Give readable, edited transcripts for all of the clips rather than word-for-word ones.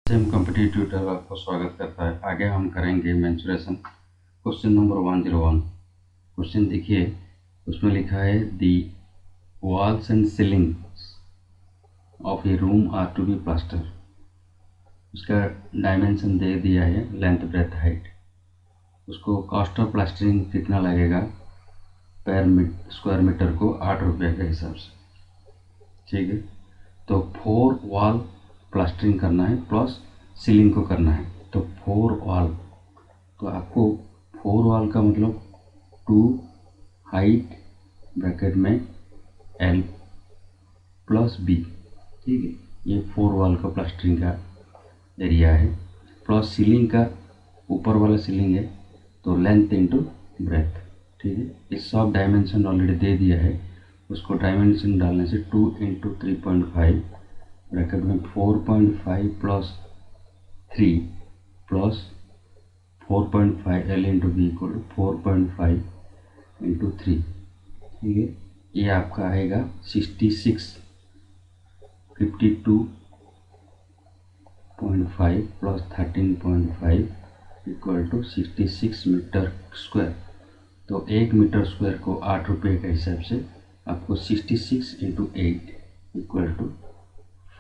Same competitive tutor आपको स्वागत करता है। आगे हम करेंगे मेंसुरेशन क्वेश्चन नंबर 101। क्वेश्चन देखिए, उसमें लिखा है the walls and ceiling of a room are to be plaster. उसका डायमेंशन दे दिया है, लेंथ ब्रेथ हाइट। उसको कॉस्ट ऑफ प्लास्टरिंग कितना लगेगा पर स्क्वायर मीटर को 8 रुपये के हिसाब से। ठीक है, तो 4 वॉल प्लास्टरिंग करना है प्लस सीलिंग को करना है। तो 4 वॉल, तो आपको 4 वॉल का मतलब 2 हाइट ब्रैकेट में L प्लस B। ठीक है, ये 4 वॉल का प्लास्टरिंग का एरिया है। प्लस सीलिंग का ऊपर वाला सीलिंग है, तो लेंथ इंटू ब्रेथ। ठीक है, इस सब डायमेंशन ऑलरेडी दे दिया है। उसको डायमेंशन डालने से 2 इंटू 3.5 ब्रैकेट में 4.5 plus 3 plus 4.5 L into B equal to 4.5 into 3। ठीक है, ये आपका आएगा 66 52.5 plus 13.5 equal to 66 metre square. तो 1 मीटर स्क्वायर को 8 रुपये के हिसाब से आपको 66 इंटू 8 इक्वल टू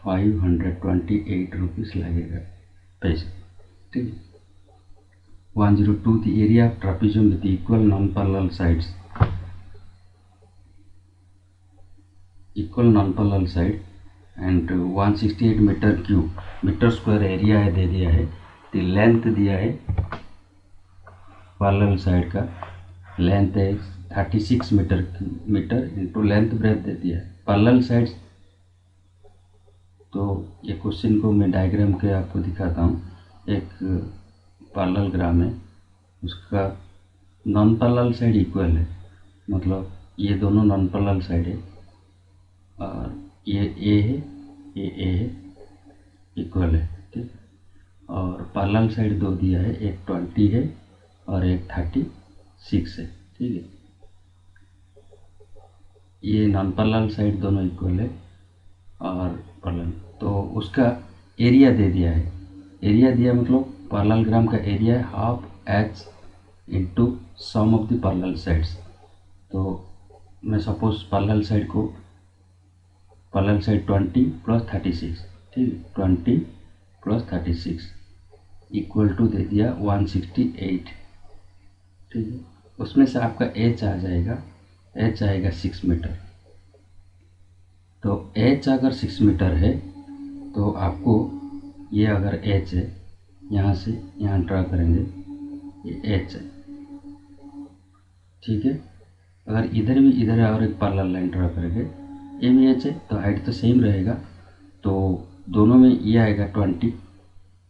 528 रुपीज़ लगेगा पैसे। ठीक है, 102 the area of trapezium with equal non-parallel sides and 168 metre cube metre square area है दे दिया है। तो लेंथ दिया है पैरेलल साइड का, लेंथ है 36 मीटर इंटू लेंथ ब्रेथ दे दिया है पैरेलल साइड। तो ये क्वेश्चन को मैं डायग्राम के आपको दिखाता हूँ। एक पैरेलल ग्राम है, उसका नॉन पैरेलल साइड इक्वल है, मतलब ये दोनों नॉन पैरेलल साइड है और ये ए है, ये ए है, इक्वल है। ठीक, और पैरेलल साइड दो दिया है, एक 20 है और एक 36 है। ठीक है, ये नॉन पैरेलल साइड दोनों इक्वल है और पैरेलल, तो उसका एरिया दे दिया है। एरिया दिया मतलब पैरेलल ग्राम का एरिया है half H into sum of the parallel sides. तो मैं सपोज पैरेलल साइड को पैरेलल साइड 20 प्लस 36, ठीक है, 20 प्लस 36 इक्वल टू दे दिया 168। ठीक है, उसमें से आपका H आ जाएगा, H आएगा 6 मीटर। तो H अगर 6 मीटर है तो आपको ये अगर H है, यहाँ से यहाँ ड्रा करेंगे, ये H है। ठीक है, अगर इधर भी इधर और एक पैरेलल लाइन ड्रा करेंगे, ये भी H है, तो हाइट तो सेम रहेगा। तो दोनों में ये आएगा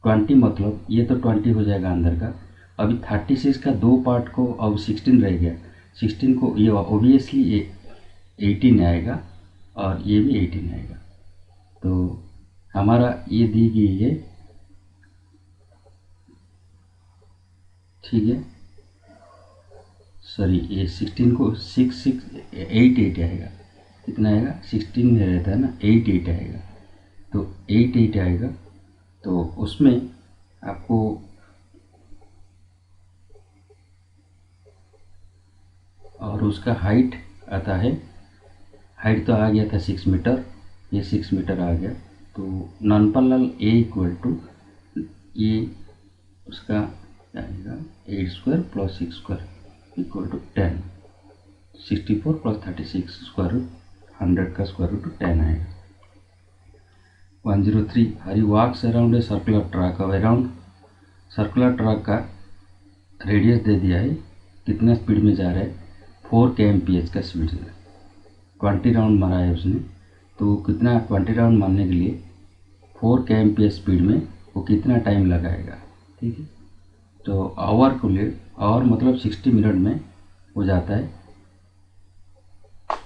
20 मतलब ये तो 20 हो जाएगा अंदर का। अभी 36 का दो पार्ट को अब 16 रह गया, 16 को ये ओबियसली ये 18 आएगा और ये भी 18 आएगा। तो हमारा ये दी गई है। ठीक है, सॉरी, ये 16 को 8 आएगा। कितना आएगा, 16 में रहता है ना, 8 आएगा। तो 8 आएगा, तो उसमें आपको और उसका हाइट आता है, हाइट तो आ गया था 6 मीटर, ये 6 मीटर आ गया। तो non parallel A equal to ये उसका आएगा 8 square plus 6 square equal to 10। 64 plus 36 square root 100 का स्क्वायर रूट 10 आएगा। 103 Hari walks around a circular track. अब अराउंड सर्कुलर ट्रैक का रेडियस दे दिया है, कितना स्पीड में जा रहा है, 4 kmph का स्पीड है। 20 राउंड मारा है उसने, तो कितना 20 राउंड मारने के लिए 4 kmph स्पीड में वो कितना टाइम लगाएगा। ठीक है, तो आवर को ले, आवर मतलब 60 मिनट में हो जाता है,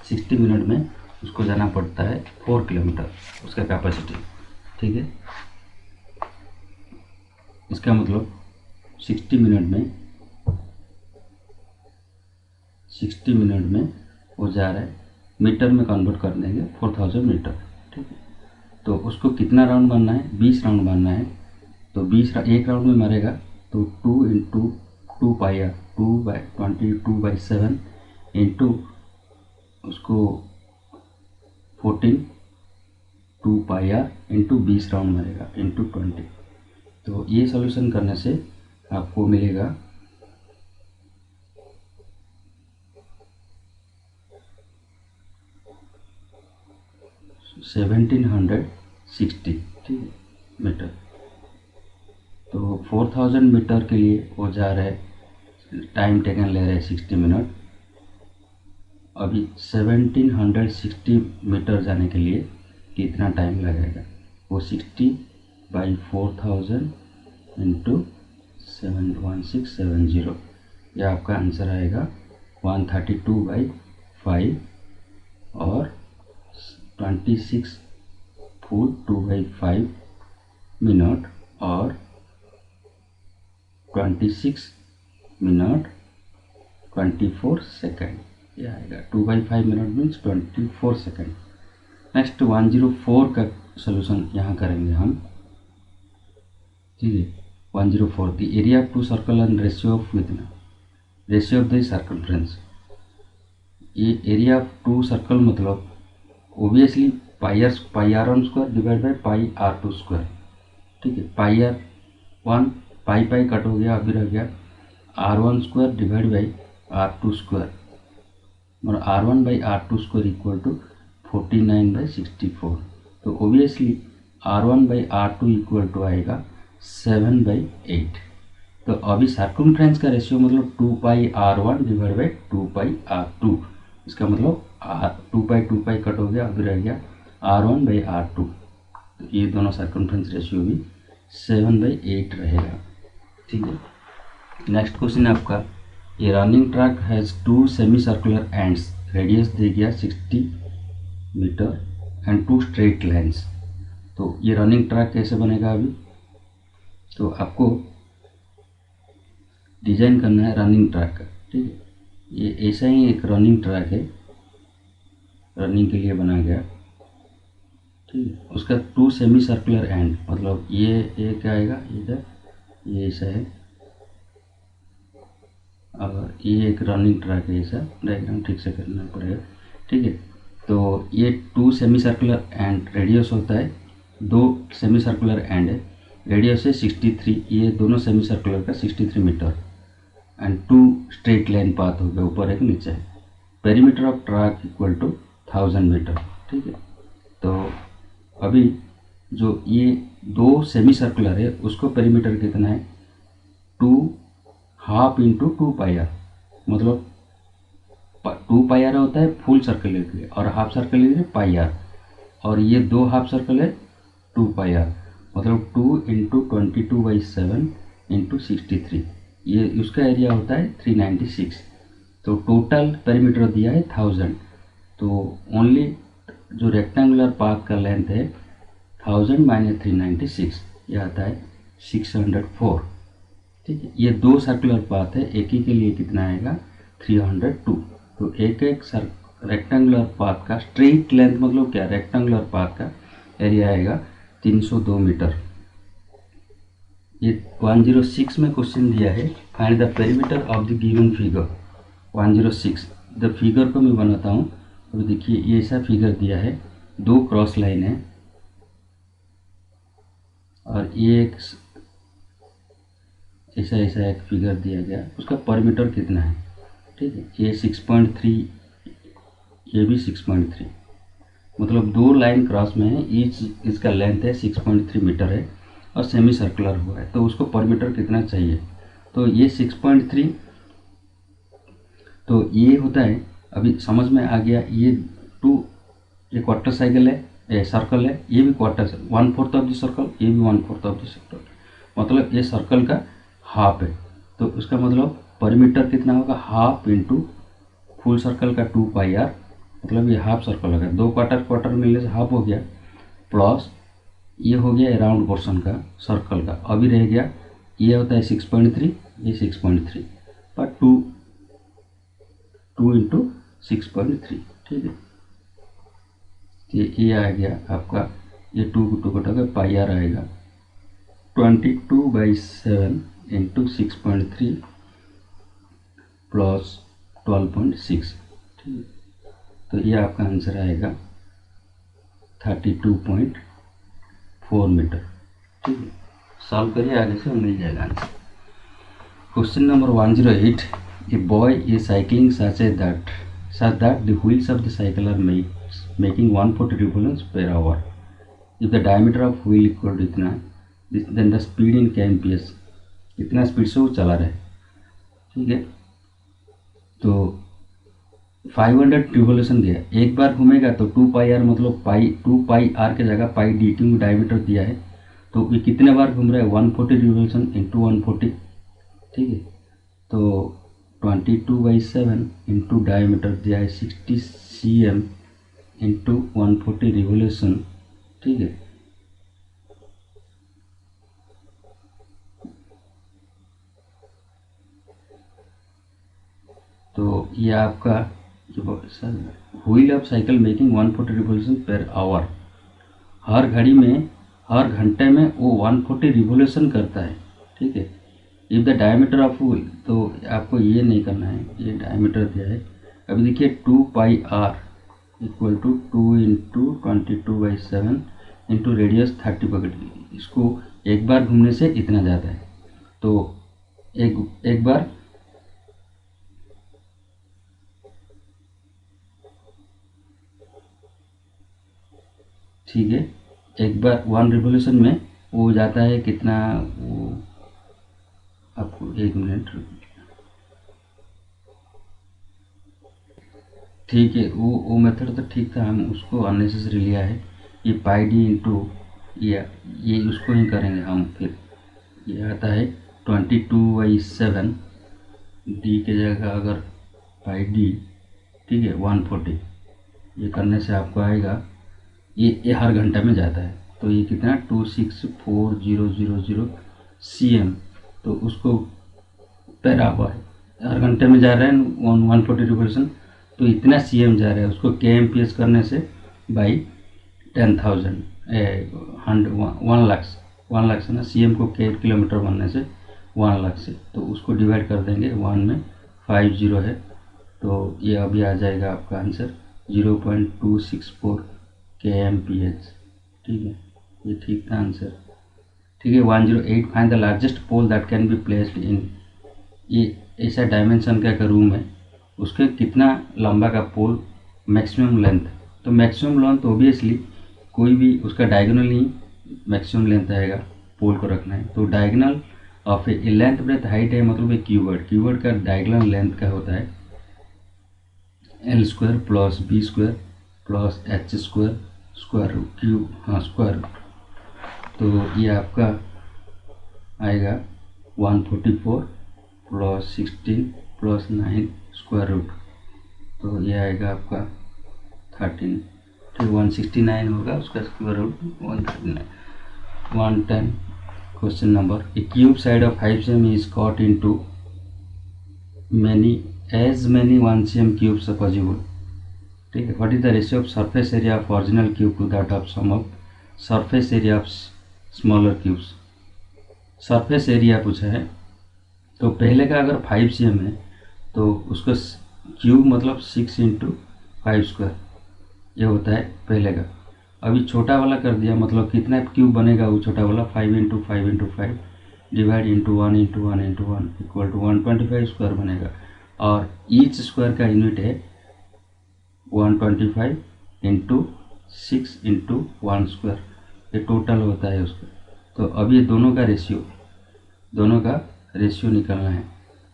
60 मिनट में उसको जाना पड़ता है 4 किलोमीटर उसका कैपेसिटी। ठीक है, इसका मतलब 60 मिनट में वो जा रहा है, मीटर में कन्वर्ट कर देंगे 4000 मीटर। ठीक है, तो उसको कितना राउंड मारना है, 20 राउंड मारना है। तो 20 एक राउंड में मारेगा तो 2 इंटू 2 पाई आर, 2/22/7 इंटू उसको 14 2 पाई आर इंटू 20 राउंड मारेगा इंटू 20। तो ये सॉल्यूशन करने से आपको मिलेगा 1760, ठीक है, मीटर। तो 4000 मीटर के लिए वो जा रहा है, टाइम टेकन ले रहे हैं 60 मिनट। अभी 1760 मीटर जाने के लिए कितना टाइम लगेगा, वो 60/4000 इंटू 71670, यह आपका आंसर आएगा 132/5 और 26 फुट 2/5 मिनट और 26 मिनट 24 सेकेंड, यह आएगा 2/5 मिनट मीन्स 24 सेकेंड। नेक्स्ट 104 का सोल्यूशन यहाँ करेंगे हम, ठीक है। 104 the area of two circle and ratio of with ratio of the circumference. ये एरिया ऑफ टू सर्कल मतलब obviously pi R one square divide by pi R2 square, ठीक है। Pi R one pi cut हो गया, अभी रह गया R1 square divide by R2 square, और R1/R2 स्क्वायर इक्वल टू 49/64। तो ओबियसली R1/R2 इक्वल टू आएगा 7/8। तो अभी सर्कमफ्रेंस का रेशियो मतलब 2πr1 डिवाइड बाई 2πr2, इसका मतलब 2π कट हो गया, अभी रह गया R1/R2। तो ये दोनों सर्कमफ्रेंस रेशियो भी 7/8 रहेगा, ठीक है। नेक्स्ट क्वेश्चन है आपका, ये running track has 2 semi circular ends, radius दे गया 60 मीटर एंड 2 स्ट्रेट लाइन्स। तो ये रनिंग ट्रैक कैसे बनेगा अभी, तो आपको डिजाइन करना है रनिंग ट्रैक का, ठीक है। ये ऐसा ही एक रनिंग ट्रैक है, रनिंग के लिए बनाया गया, ठीक है। उसका 2 सेमी सर्कुलर एंड मतलब ये क्या आएगा इधर, ये ऐसा है, और ये एक रनिंग ट्रैक है, ऐसा डायग्राम ठीक से करना पड़ेगा, ठीक है। तो ये 2 सेमी सर्कुलर एंड रेडियस होता है, 2 सेमी सर्कुलर एंड है, रेडियस है 63, ये दोनों सेमी सर्कुलर का 63 metre and 2 straight line path हो गया, ऊपर एक नीचे है। Perimeter of track equal to 1000 metre, ठीक है। तो अभी जो ये 2 सेमी सर्कुलर है उसको पेरीमीटर कितना है, 2/2 इंटू 2 पाई आर, मतलब 2 पाई आर होता है फुल सर्कल के लिए और हाफ सर्कल के लिए पाई आर, और ये 2 हाफ सर्कल है 2 पाई आर, मतलब 2 इंटू 22/7 इंटू 63, ये उसका एरिया होता है 396। तो टोटल पेरीमीटर दिया है 1000, तो ओनली जो रेक्टेंगुलर पाथ का लेंथ है 1000 माइनस 396, यह आता है 604, ठीक है। ये 2 सर्कुलर पाथ है, एक ही के लिए कितना आएगा 302। तो एक रेक्टेंगुलर पाथ का स्ट्रेट लेंथ मतलब क्या, रेक्टेंगुलर पाथ का एरिया आएगा 302 मीटर। ये 106 में क्वेश्चन दिया है, find the perimeter of the given figure. 106 the figure को मैं बनाता हूँ। अभी देखिए ये ऐसा फिगर दिया है, 2 क्रॉस लाइन है और ये एक ऐसा एक फिगर दिया गया, उसका पेरीमीटर कितना है, ठीक है। ये 6.3, ये भी 6.3, मतलब 2 लाइन क्रॉस में है, इसका लेंथ है 6.3 मीटर है और सेमी सर्कुलर हुआ है, तो उसको पेरीमीटर कितना चाहिए। तो ये 6.3, तो ये होता है, अभी समझ में आ गया, ये 2 ये क्वार्टर साइकिल है, सर्कल है, ये भी क्वार्टर 1/4 ऑफ द सर्कल, ये भी 1/4 ऑफ द सर्कल, मतलब ये सर्कल का हाफ है। तो उसका मतलब पेरीमीटर कितना होगा, हाफ इंटू फुल सर्कल का 2 पाई आर, मतलब ये हाफ सर्कल होगा, 2 क्वार्टर मिलने से हाफ हो गया, प्लस ये हो गया राउंड पोर्शन का सर्कल का, अभी रह गया ये होता है 6.3, ये 6.3 पर 2 इंटू 6.3, ठीक है। ये आ गया आपका, ये 2 कटोगे पाई आर आएगा, 22/7 इंटू 6.3 प्लस 12.6। ठीक है, तो ये आपका आंसर आएगा 32.4 मीटर। ठीक है, सॉल्व करिए, आगे से मिल जाएगा answer. Question number 108, a boy is cycling such that the wheels of the cycle are making 140 revolutions per hour. If the diameter of wheel equal to इतना, then the speed in kmph, इतना speed से वो चला रहा है। ठीक है, तो 500 रिवोल्यूशन दिया, एक बार घूमेगा तो 2πr, मतलब 2πr के जगह पाई डी, क्योंकि डायमीटर दिया है, तो ये कितने बार घूम रहा है, 140 रिवोल्यूशन इंटू 140। ठीक है, तो 22/7 इंटू डायमीटर दिया है 60 cm इंटू 140 रिवोल्यूशन। ठीक है, तो ये आपका wheel of cycle making 140 revolution per hour, हर घड़ी में, हर घंटे में वो 140 रिवोल्यूशन करता है। ठीक है, if the diameter of wheel, तो आपको ये नहीं करना है, ये डायमीटर दिया है। अभी देखिए 2πr equal to 2 into 22/7 into radius 30 पकड़िए, इसको एक बार घूमने से इतना ज़्यादा है, तो एक बार ठीक है, एक बार 1 रिवोल्यूशन में वो जाता है कितना, वो आपको 1 मिनट, ठीक है, वो मेथड तो ठीक था, हम उसको अननेसेसरी लिया है। ये पाई डी इंटू ये उसको ही करेंगे हम। फिर ये आता है 22/7 डी के जगह अगर पाई डी, ठीक है, 140, ये करने से आपको आएगा, ये हर घंटा में जाता है, तो ये कितना 264,000 cm, तो उसको पैर आवर है, हर घंटे में जा रहा है 140 रिवोल्यूशन, तो इतना cm जा रहा है, उसको kmph करने से बाई 10,000 1 लाख से ना, cm को किलोमीटर बनने से 1 लाख से, तो उसको डिवाइड कर देंगे, 1 में 50 है, तो ये अभी आ जाएगा आपका आंसर 0.264 kmph। ठीक है, ये ठीक था आंसर। ठीक है, 108, find the largest pole that can be placed in, ये ऐसा डायमेंशन का रूम है, उसके कितना लंबा का पोल, मैक्सिमम लेंथ, तो मैक्सिमम लेंथ ओबियसली कोई भी उसका डायगोनल ही मैक्सिमम लेंथ आएगा, पोल को रखना है, तो diagonal of A length breadth height है, मतलब एक कीवर्ड का डायगोनल लेंथ का होता है L² plus B² plus H² square root, cube, हाँ स्क्वायर रूट, तो ये आपका आएगा 144 प्लस 16 प्लस 9 स्क्वायर रूट, तो ये आएगा आपका 13, ठीक 169 होगा, उसका square root 139, 110। Question number, a cube side of 5 cm is cut into as many 1 cm cubes are possible। ठीक है, what is the ratio of surface area of original cube to that of sum of surface area of smaller cubes. Surface area पूछा है, तो पहले का अगर 5 cm है तो उसका क्यूब मतलब 6 इंटू 5² ये होता है पहले का। अभी छोटा वाला कर दिया, मतलब कितना क्यूब बनेगा वो छोटा वाला, 5 into 5 into 5 divide into 1 into 1 into 1 equal to 125 square बनेगा, और ईच स्क्वायर का यूनिट है 125 इंटू 6 इंटू 1 स्क्वायर, ये टोटल होता है उसका। तो अब ये दोनों का रेशियो निकालना है।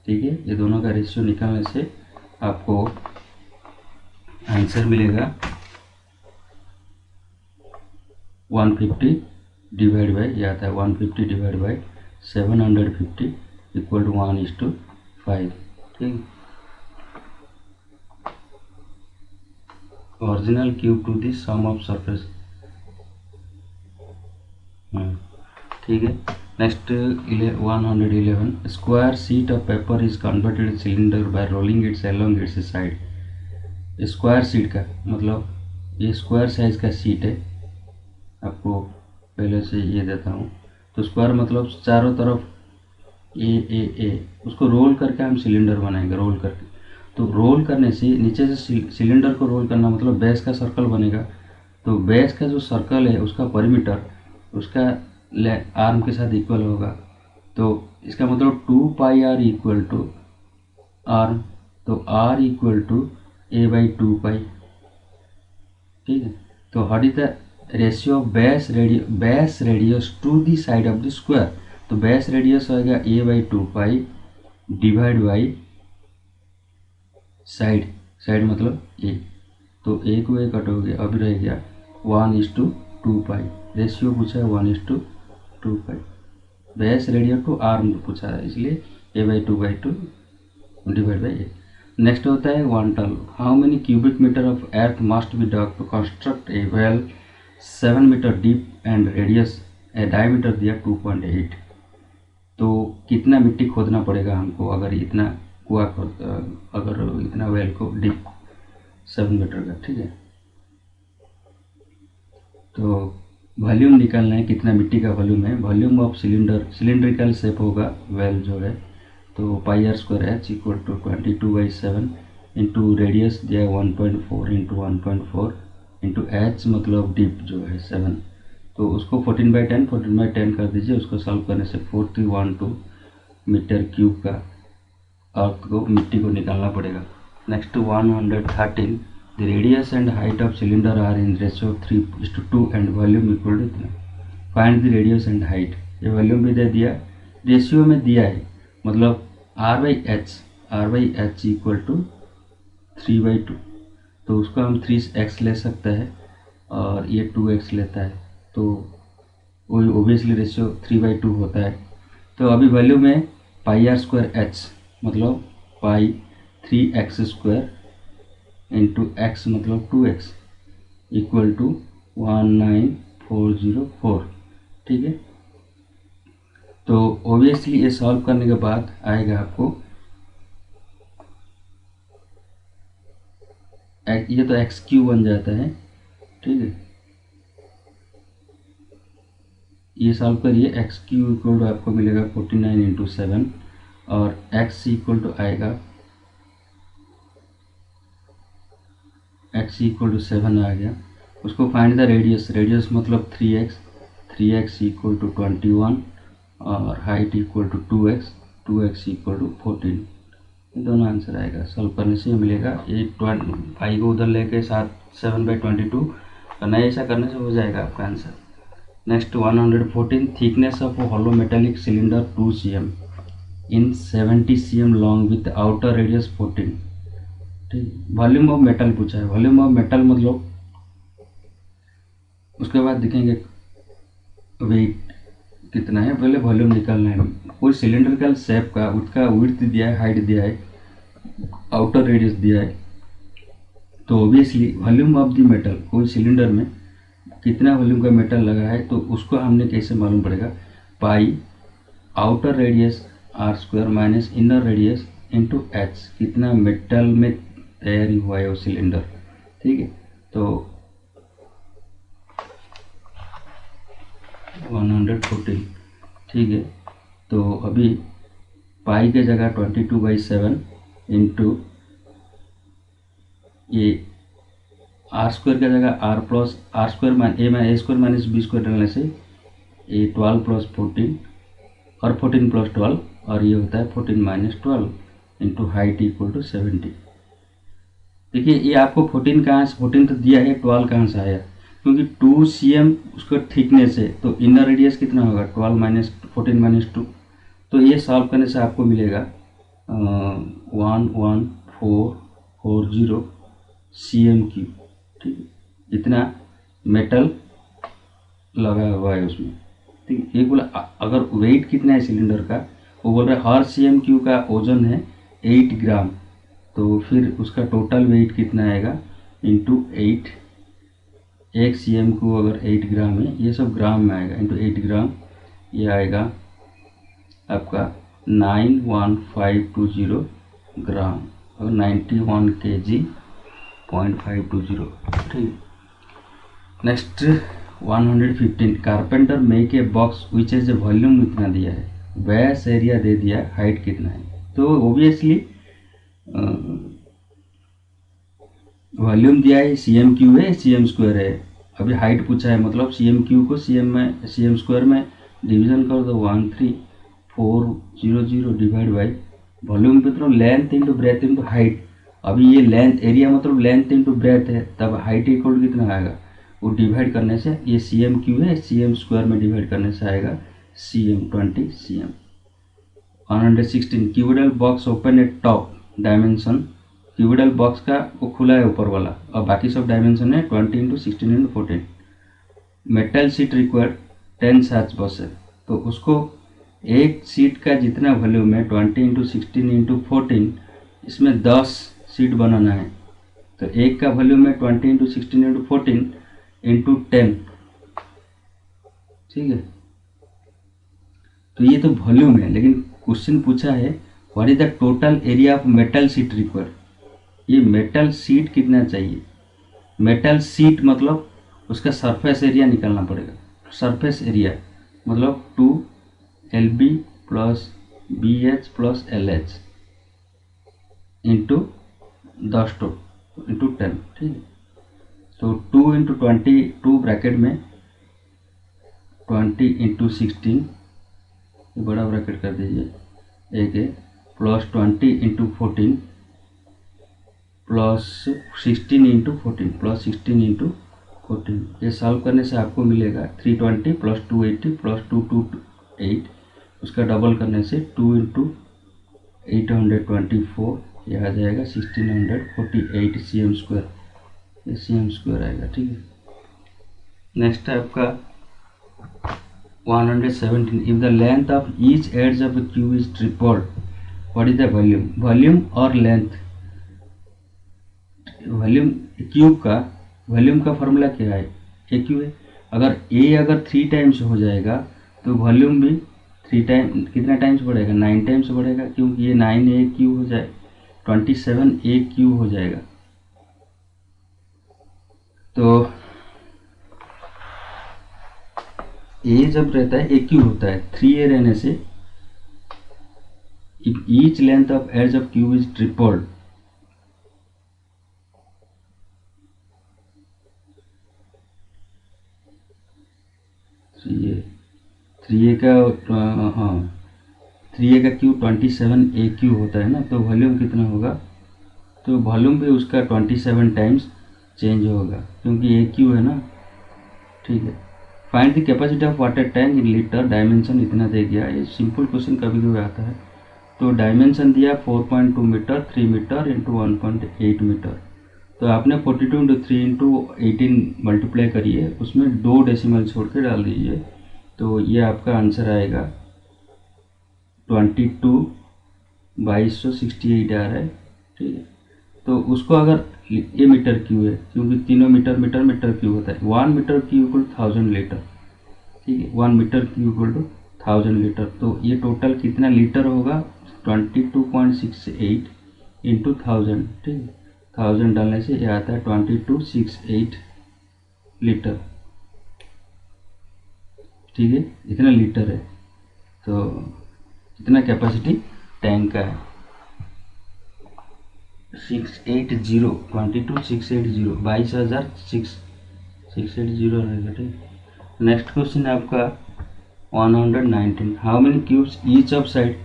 ठीक है, ये दोनों का रेशियो निकालने से आपको आंसर मिलेगा 150 डिवाइड बाई, ये आता है 150 डिवाइड बाई 750 इक्वल टू 1:5। ठीक, original cube to the sum of surface. ठीक है, next 111, square sheet of paper is converted cylinder by rolling its along its side. Square sheet का मतलब ये स्क्वायर साइज का शीट है, आपको पहले से ये देता हूँ, तो स्क्वायर मतलब चारों तरफ ए, उसको रोल करके हम सिलेंडर बनाएंगे, रोल करके। तो रोल करने से नीचे से सिलेंडर को रोल करना मतलब बेस का सर्कल बनेगा। तो बेस का जो सर्कल है उसका परिमीटर उसका आर्म के साथ इक्वल होगा। तो इसका मतलब 2 pi R equal to arm, तो R equal to A by 2 pi. ठीक है, तो what is the ratio of base radius to the side of the square. तो बेस रेडियस होगा A by 2 pi divide by side मतलब A. तो ए को ए cut हो गया, अभी रह गया 1:2 पाई। रेशियो पूछा है 1:2 पाई। बेस रेडियस टू आर्म पूछा है, इसलिए a/2/2 divide by A. Next होता है 1 ton. How many cubic metre of earth must be dug to construct a well 7 metre deep and radius diameter दिया 2.8। तो कितना मिट्टी खोदना पड़ेगा हमको अगर इतना अगर इतना वेल को डीप 7 मीटर का। ठीक है, तो वॉल्यूम निकालना है, कितना मिट्टी का वॉल्यूम है। वॉल्यूम ऑफ सिलिंड्रिकल शेप होगा वेल जो है, तो pi R square H equal to 22/7 into radius दिया है 1.4 इंटू 1.4 इंटू एच मतलब डीप जो है 7। तो उसको 14/10 कर दीजिए। उसको सॉल्व करने से 4012 मीटर क्यूब का अर्थ को मिट्टी को निकालना पड़ेगा। Next 113 the radius and height of cylinder are in ratio 3:2 and volume equal to इतना। Find the radius and height. ये वॉल्यूम भी दे दिया, रेशियो में दिया है, मतलब R/H इक्वल टू 3/2। तो उसको हम 3x ले सकते हैं और ये 2x लेता है, तो वही ओबियसली रेशियो 3/2 होता है। तो अभी वैल्यू में पाई आर स्क्वायर एच मतलब पाई 3x² इंटू एक्स मतलब 2x इक्वल टू 19404। ठीक है, तो ओबियसली ये सॉल्व करने के बाद आएगा आपको ये तो XQ बन जाता है। ठीक है, ये सॉल्व करिए, XQ इक्वल टू आपको मिलेगा 49 इंटू 7 और x इक्वल टू आएगा x इक्वल टू 7 आ गया। उसको फाइंड द रेडियस मतलब 3x इक्वल टू 21 और height equal to 2x equal to 14। ये दोनों आंसर आएगा। सॉल्व करने से मिलेगा 8 को उधर लेके 7/22 करना है, ऐसा करने से हो जाएगा आपका answer. Next 114 thickness of hollow metallic cylinder 2 cm in 70 cm long with outer radius 14। ठीक, वॉल्यूम ऑफ मेटल पूछा है। वॉल्यूम ऑफ मेटल मतलब उसके बाद देखेंगे वेट कितना है, पहले वॉल्यूम निकालना है। कोई सिलेंड्रिकल शेप का उसका विड्थ दिया है, हाइट दिया है, आउटर रेडियस दिया है, तो obviously volume of the metal कोई सिलेंडर में कितना वॉल्यूम का मेटल लगा है तो उसको हमने कैसे मालूम पड़ेगा, pi outer radius r² minus inner radius into H, कितना मेटल में तैयारी हुआ है वो सिलेंडर। ठीक है, तो 114। ठीक है, तो अभी पाई के जगह 22/7 इंटू ये r² की जगह r² माइनस b² डालने से ये 12 + 14 और 14 + 12 और ये होता है 14 - 12 इंटू हाइट इक्वल टू 70। देखिए ये आपको 14 कहाँ से, 14 तो दिया है, 12 कहाँ से आया, क्योंकि 2 cm उसका थिकनेस है, तो इनर रेडियस कितना होगा 12 - 14 - 2। तो ये सॉल्व करने से आपको मिलेगा 11440 cm3। ठीक है, इतना मेटल लगा हुआ है उसमें। ठीक है, ये बोला अगर वेट कितना है सिलेंडर का, वो बोल रहा है हर cm3 का ओजन है 8 ग्राम, तो फिर उसका टोटल वेट कितना आएगा इंटू 8। एक cm3 अगर 8 ग्राम है, ये सब ग्राम में आएगा, इंटू 8 ग्राम, ये आएगा आपका 91520 ग्राम और 91 kg 0.520। ठीक, next 115 carpenter make a box which has a volume इतना दिया है, बेस एरिया दे दिया, हाइट कितना है। तो ओबियसली वॉल्यूम दिया है सीएम क्यू है, सीएम स्क्वायर है। अभी हाइट पूछा है, मतलब सीएम क्यू को सीएम स्क्वायर में डिवीजन कर दो, 13400 डिवाइड बाई वॉल्यूम मतलब length into breadth into height. अभी ये लेंथ एरिया मतलब लेंथ इंटू ब्रेथ है, तब हाइट इक्वल कितना आएगा, वो डिवाइड करने से, ये सीएम क्यू है, सीएम स्क्वायर में डिवाइड करने से आएगा CM 20 CM. 116 cuboidal box open at top dimension, cuboidal box का वो खुला है ऊपर वाला और बाकी सब डायमेंशन है 20 into 16 into 14। Metal seat required 10 सच बसेस, तो उसको एक सीट का जितना वॉल्यूम है 20 इंटू 16 इंटू 14, इसमें 10 सीट बनाना है। तो एक का वॉल्यूम है 20 इंटू 16 इंटू 14 इंटू 10, ठीक है। तो ये तो वॉल्यूम है, लेकिन क्वेश्चन पूछा है what is the total area of metal seat required. ये मेटल सीट कितना चाहिए, मेटल सीट मतलब उसका सरफेस एरिया निकालना पड़ेगा। सरफेस एरिया मतलब 2LB plus BH plus LH into 10 into 10, ठीक है। तो 2 इंटू 20, 2 ब्रैकेट में 20 इंटू 16, बड़ा ब्रैकेट कर दीजिए, एक है, plus 20 into 14 plus 16 into 14 plus 16 into 14। ये सॉल्व करने से आपको मिलेगा 320 प्लस 280 प्लस 228, उसका डबल करने से 2 इंटू 824, यह आ जाएगा 1648 सीएम स्क्वायर, ये सीएम स्क्वायर आएगा, ठीक है। नेक्स्ट है आपका 117 if the length of each edge of a cube is tripled, what is the volume। Volume और लेंथ, वॉल्यूम क्यूब का वॉल्यूम का फॉर्मूला क्या है, ए क्यू है। अगर ए अगर 3 टाइम्स हो जाएगा तो वॉल्यूम भी 3 टाइम, कितना टाइम्स बढ़ेगा, 9 टाइम्स बढ़ेगा, क्योंकि ये 9 ए क्यू हो जाए 27 ए क्यू हो जाएगा। तो ए जब रहता है ए क्यू होता है, 3a रहने से if each length of edge of cube is tripled, three A का हाँ 3a का क्यू 27a क्यू होता है ना, तो वॉल्यूम कितना होगा, तो वॉल्यूम भी उसका 27 टाइम्स चेंज होगा, क्योंकि ए क्यू है ना, ठीक है। Find the capacity of water tank in litre, dimension इतना दे दिया, ये सिंपल क्वेश्चन कभी कभी आता है। तो डायमेंशन दिया 4.2 मीटर, 3 मीटर इंटू 1.8 मीटर, तो आपने 42 इंटू 3 इंटू 18 मल्टीप्लाई करिए, उसमें 2 डेसिमल छोड़ के डाल दीजिए, तो ये आपका आंसर आएगा 22/2268 आ रहा है, ठीक है। तो उसको अगर ये मीटर क्यू है, क्योंकि तीनों मीटर मीटर मीटर क्यू होता है, 1 मीटर क्यू इक्वल 1000 लीटर, ठीक है, 1 metre cube equal to 1000 litre. तो ये टोटल कितना लीटर होगा, 22.68 इंटू 1000, ठीक है, 1000 डालने से ये आता है 2268 लीटर, ठीक है, इतना लीटर है। तो इतना कैपेसिटी टैंक का है, 680 22,680 22,680 रहेगा, ठीक। नेक्स्ट क्वेश्चन है आपका 119 how many cubes each of side,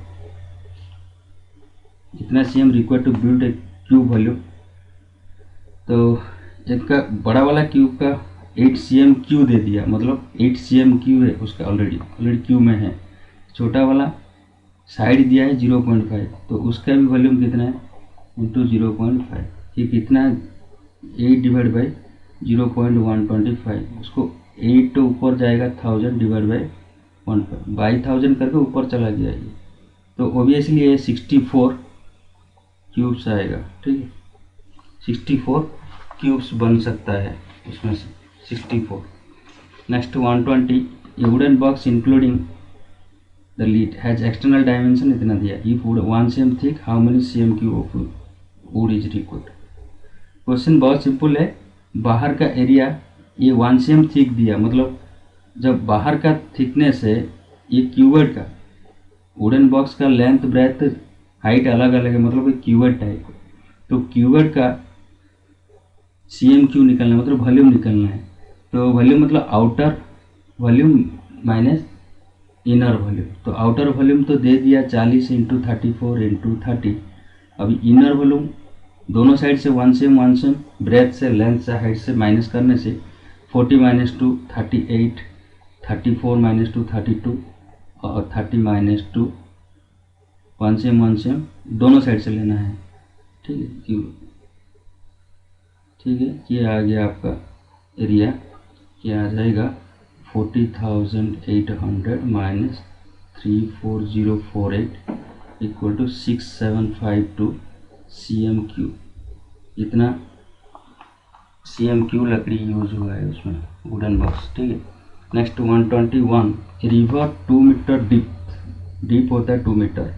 इतना CM required to build a cube volume. तो इनका बड़ा वाला क्यूब का 8 सीएम क्यू दे दिया, मतलब 8 सीएम क्यू है उसका, ऑलरेडी क्यू में है। छोटा वाला साइड दिया है 0.5, तो उसका भी वॉल्यूम कितना है इंटू 0.5, ये कितना 8 डिवाइड बाई 0.125, उसको 8 तो ऊपर जाएगा 1000 डिवाइड बाई 1 बाई 1000 करके ऊपर चला गया ये, तो ओबियसली ये 64 क्यूब्स आएगा, ठीक है, 64 क्यूब्स बन सकता है उसमें से 64। Next 120 A wooden box including the lead has external dimension इतना दिया, if would 1 cm thick how many cm cube of would is required. Question बहुत सिंपल है, बाहर का एरिया ये 1 cm थिक दिया, मतलब जब बाहर का थिकनेस है, ये क्यूबर्ड का वुडन बॉक्स का लेंथ ब्रेथ हाइट अलग अलग है, मतलब ये क्यूबर्ड टाइप। तो क्यूबर्ड का CMQ निकलना है, मतलब वॉल्यूम निकलना है। तो वॉल्यूम मतलब outer volume minus inner volume. तो आउटर वॉल्यूम तो दे दिया 40 × 34 × 30। अभी इनर वॉल्यूम दोनों साइड से 1 cm ब्रेथ से, लेंथ से, हाइट से माइनस करने से 40 - 2 38, 34 - 2 32 और 30 - 2 1 cm दोनों साइड से लेना है। ठीक है, ठीक है। ये आ गया आपका एरिया, ये आ जाएगा 40,800 - 34048 = 6752 CMQ। इतना CMQ लकड़ी यूज हुआ है उसमें, वुडन बॉक्स। ठीक है। नेक्स्ट 121, रिवर 2 मीटर डीप होता है 2 metre,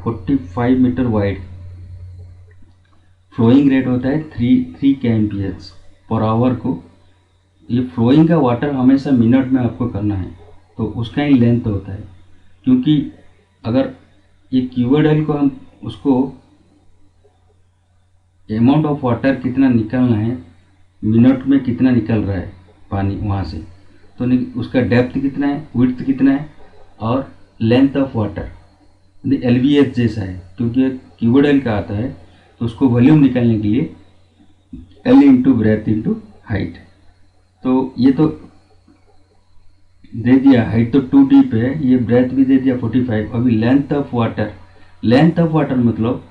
45 metre wide, flowing rate होता है 3 kmph पर आवर को। ये फ्लोइंग का वाटर हमेशा मिनट में आपको करना है, तो उसका ही लेंथ होता है। क्योंकि अगर ये क्यूबर्ड को हम उसको अमाउंट ऑफ वाटर कितना निकलना है, मिनट में कितना निकल रहा है पानी वहाँ से, तो उसका डेप्थ कितना है, विड्थ कितना है और लेंथ ऑफ वाटर LBH जैसा है। क्योंकि क्यूबर्ड का आता है तो उसको वॉल्यूम निकालने के लिए L × ब्रेथ × हाइट। तो ये तो दे दिया, हाइट तो 2 डीप है, ये ब्रेथ भी दे दिया 45। अभी लेंथ ऑफ वाटर, मतलब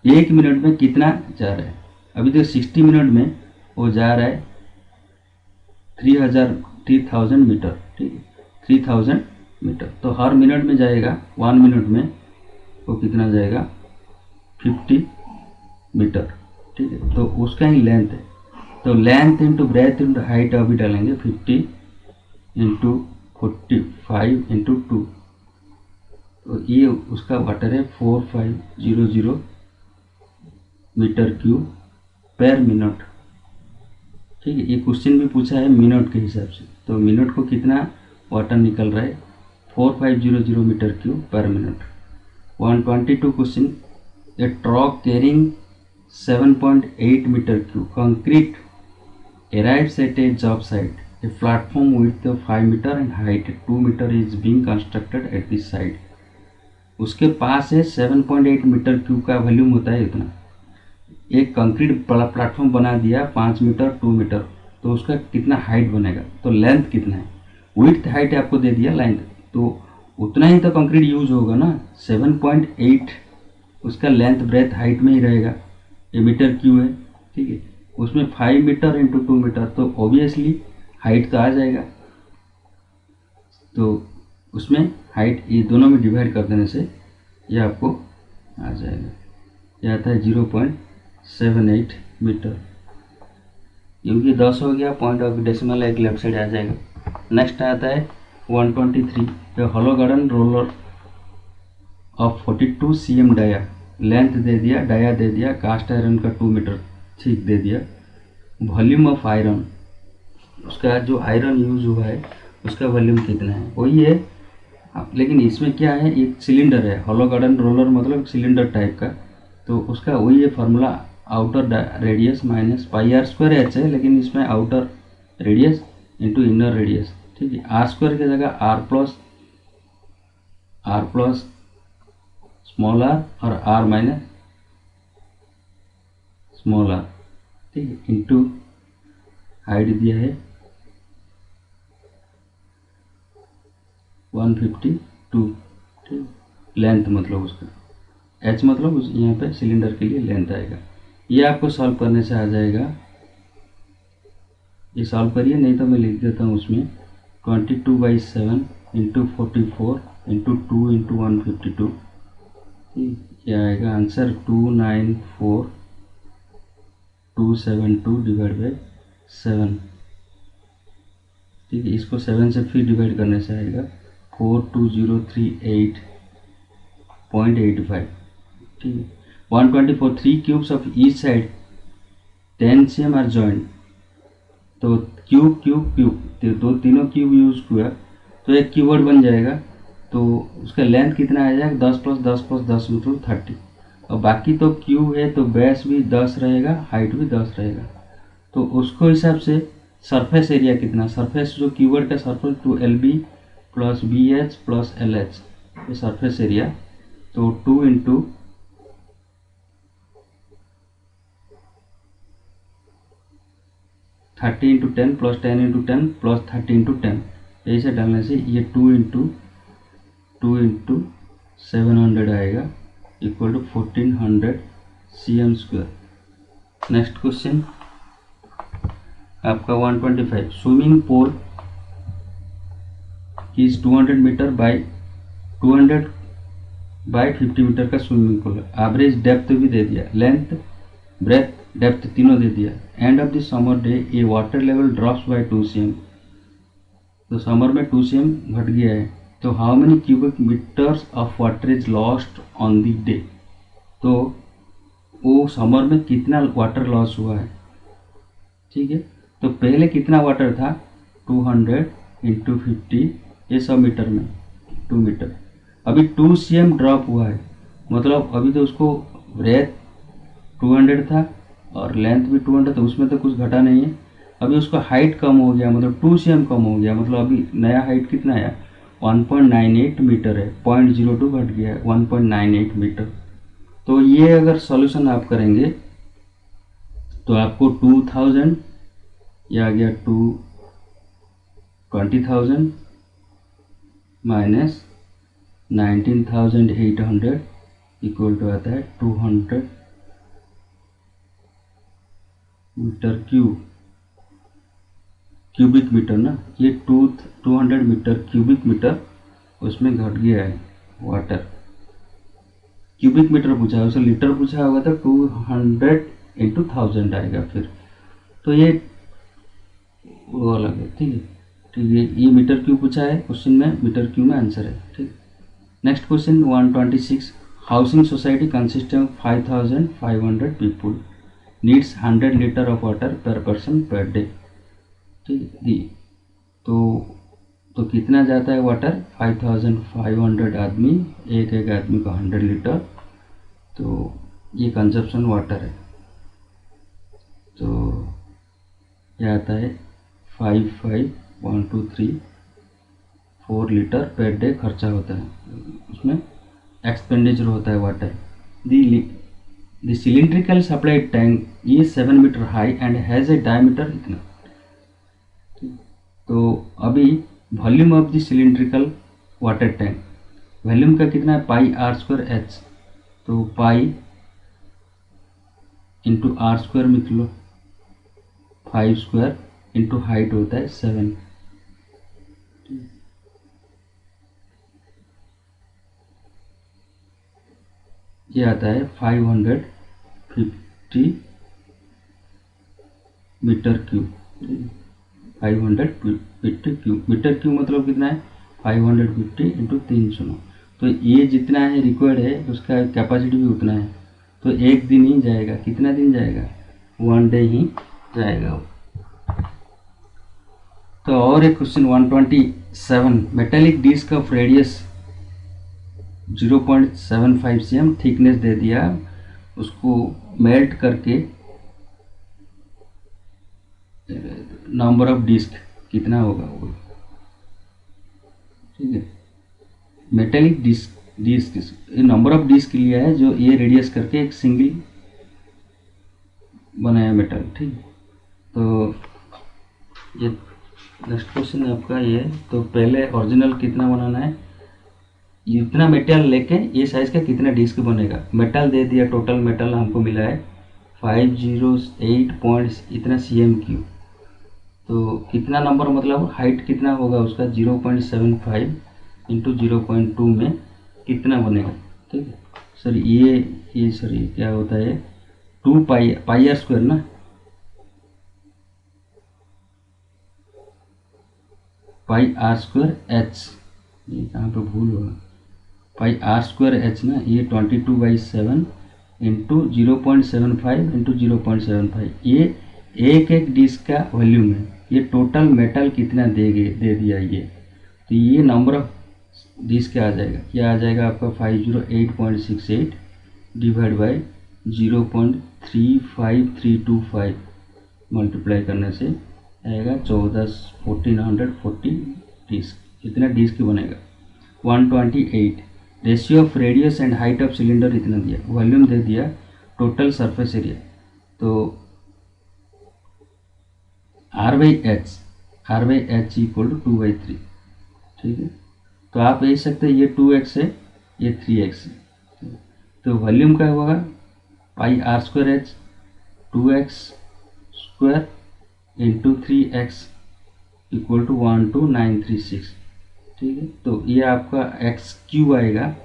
1 मिनट में कितना जा रहा है। अभी तो 60 मिनट में वो जा रहा है 3000 मीटर। ठीक है, 3000 मीटर। तो हर मिनट में जाएगा, 1 मिनट में वो कितना जाएगा 50 मीटर। ठीक है, तो उसका ही लेंथ है। तो लेंथ × ब्रेथ × हाइट अभी डालेंगे 50 × 45 × 2। तो ये उसका वाटर है 4500 मीटर क्यूब पर मिनट। ठीक है, ये क्वेश्चन भी पूछा है मिनट के हिसाब से। तो मिनट को कितना वाटर निकल रहा है 4500 metre cube per minute. 122 question, a truck carrying 7.8 metre cube concrete arrives at a job site. A platform width of 5 meter and height 2 meter is being constructed at this site. उसके पास है 7.8 metre cube का volume होता है इतना। एक concrete platform बना दिया 5 metre 2 metre, तो उसका कितना हाइट बनेगा, तो लेंथ कितना है, विड्थ हाइट आपको दे दिया, लेंथ तो उतना ही तो कंक्रीट यूज होगा ना। 7.8 उसका लेंथ ब्रेथ हाइट में ही रहेगा, ये मीटर क्यूब है। ठीक है, उसमें 5 मीटर × 2 मीटर, तो ऑब्वियसली हाइट तो आ जाएगा। तो उसमें हाइट ये दोनों में डिवाइड कर देने से ये आपको आ जाएगा, ये आता है 0.78 मीटर। क्योंकि 10 हो गया, पॉइंट ऑफ डेसिमल एक लेफ्ट साइड आ जाएगा। नेक्स्ट आता है 123, hollow garden roller of 42 cm dia, length दे दिया, डाया दे दिया, कास्ट आयरन का 2 मीटर ठीक दे दिया। वॉल्यूम ऑफ आयरन, उसका जो आयरन यूज हुआ है उसका वॉल्यूम कितना है, वही है। लेकिन इसमें क्या है, एक सिलेंडर है, हॉलो गार्डन रोलर मतलब सिलेंडर टाइप का, तो उसका वही है formula, outer radius minus πr² है, लेकिन इसमें outer radius into inner radius. ठीक है, r² की जगह r प्लस स्मॉल r और r माइनस स्मॉल r। ठीक है, इंटू हाइट दिया है 152। ठीक, लेंथ मतलब उसका h मतलब उस यहाँ पे सिलेंडर के लिए लेंथ आएगा। ये आपको सॉल्व करने से आ जाएगा, ये सॉल्व करिए, नहीं तो मैं लिख देता हूँ उसमें 22/7 × 44 × 2 × 152। ये आएगा आंसर 294,272/7। ठीक है, इसको 7 से फिर डिवाइड करने से आएगा 42038.85। ठीक है, 124, 3 cubes of each side 10 cm are joint. तो क्यूब क्यूब क्यूब, तो तीनों क्यूब यूज हुआ तो एक क्यूबर्ड बन जाएगा। तो उसका लेंथ कितना आ जाएगा 10 + 10 + 10 मतलब 30। और बाकी तो क्यूब है तो बेस भी 10 रहेगा, हाइट भी 10 रहेगा। तो उसको हिसाब से सरफेस एरिया कितना, सरफेस जो क्यूबर्ड का surface two LB + BH + LH ये सरफेस एरिया। तो 2 × 30 × 10 + 10 × 10 + 30 × 10 ऐसे डालने से ये 2 × 700 आएगा equal to 1400 cm²। Next question आपका 125। Swimming pool is 200 metre by 200 by 50 metre का स्विमिंग पूल है। एवरेज डेप्थ भी दे दिया, लेंथ ब्रेथ डेप्थ तीनों दे दिया। End of the summer day a water level drops by 2 cm। तो समर में 2 cm घट गया है। तो how many cubic metres of water is lost on the day. तो वो समर में कितना वाटर लॉस हुआ है, ठीक है। तो पहले कितना वाटर था 200 × 50, ये 100 मीटर में 2 मीटर। अभी 2 cm ड्रॉप हुआ है, मतलब अभी तो उसको ब्रेथ 200 था और लेंथ भी 200, तो उसमें तो कुछ घटा नहीं है। अभी उसका हाइट कम हो गया, मतलब 2 cm कम हो गया, मतलब अभी नया हाइट कितना आया 1.98 मीटर है, 0.02 घट गया है 1.98 मीटर। तो ये अगर सॉल्यूशन आप करेंगे तो आपको 2000 ये आ गया 20,000 माइनस 19,800 इक्वल टू आता है 200 मीटर क्यूबिक मीटर ना। ये 200 मीटर क्यूबिक मीटर उसमें घट गया है वाटर। क्यूबिक मीटर पूछा है, उसे लीटर पूछा होगा तो 200 × 1000 आएगा फिर। तो ये वो अलग है, ठीक है। ठीक है, ये मीटर क्यूब पूछा है क्वेश्चन में, मीटर क्यूब में आंसर है, ठीक। Next question 126। Housing society consist of 5500 people, needs 100 litre of water पर पर्सन पर डे, ठीक है। तो कितना जाता है वाटर 5500 आदमी, एक आदमी को 100 लीटर, तो ये कंजप्शन वाटर है। तो ये आता है 4 लीटर पर डे खर्चा होता है, उसमें एक्सपेंडिचर होता है water. The cylindrical supply tank ये 7 metre high and has a diameter इतना। तो अभी volume of the cylindrical water tank, volume का कितना है πr²h। तो पाई इंटू r² लिख लो, 5² इंटू हाइट होता है 7। ये आता है 550 metre cube. 550 cube, metre cube मतलब कितना है 550 × 309। तो ये जितना है रिक्वायर्ड है उसका कैपेसिटी भी उतना है। तो एक दिन ही जाएगा, कितना दिन जाएगा 1 डे ही जाएगा। तो और एक question 127। Metallic disc of radius 0.75 cm thickness दे दिया, उसको मेल्ट करके नंबर ऑफ डिस्क कितना होगा वो, ठीक है। मेटेलिक डिस्क ये नंबर ऑफ डिस्क लिया है जो ये रेडियस करके एक सिंगल बनाया मेटल, ठीक। तो ये नेक्स्ट क्वेश्चन है आपका ये। तो पहले ओरिजिनल कितना बनाना है, इतना मेटल लेके ये साइज का कितना डिस्क बनेगा। मेटल दे दिया, टोटल मेटल हमको मिला है 508 पॉइंट्स इतना cm3। तो कितना नंबर मतलब हाइट कितना होगा उसका 0.75 × 0.2 में कितना बनेगा, ठीक है। सर ये सर ये क्या होता है 2 πr² ना, πr²h, ये कहाँ पे भूल होगा, πr²h ना, ये 22/7 × 0.75 × 0.75 ये एक डिस्क का वॉल्यूम है। ये टोटल मेटल कितना दे दिया ये, तो ये नंबर ऑफ दिस क्या आ जाएगा, क्या आ जाएगा आपका 508.68 डिवाइड बाई 0.35325 मल्टीप्लाई करने से आएगा 1440 डिस्क। इतना डिस्क बनेगा। 128 ratio of radius and height of cylinder इतना दिया, वॉल्यूम दे दिया, टोटल सरफेस एरिया, तो R by H equal to 2/3। ठीक है, तो आप देख सकते हैं ये 2x है, ये 3x है, तो वॉल्यूम क्या होगा pi R square H 2x square into 3x equal to 12936। ठीक है, तो ये आपका एक्स क्यू आएगा,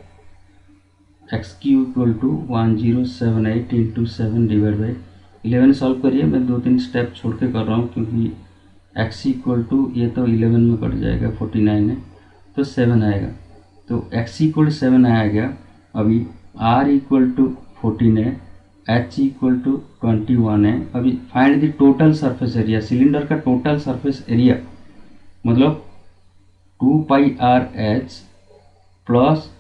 X cube equal to 1078 into 7 divide by 11 solve करिए। मैं 2-3 स्टेप छोड़ के कर रहा हूँ क्योंकि एक्स इक्वल टू ये तो 11 में कट जाएगा, 49 है तो 7 आएगा, तो एक्स इक्वल 7 आया गया। अभी आर इक्वल टू 14 है, एच इक्वल टू 21 है। अभी find the total surface area, cylinder का टोटल सरफेस एरिया मतलब 2πr/h प्लस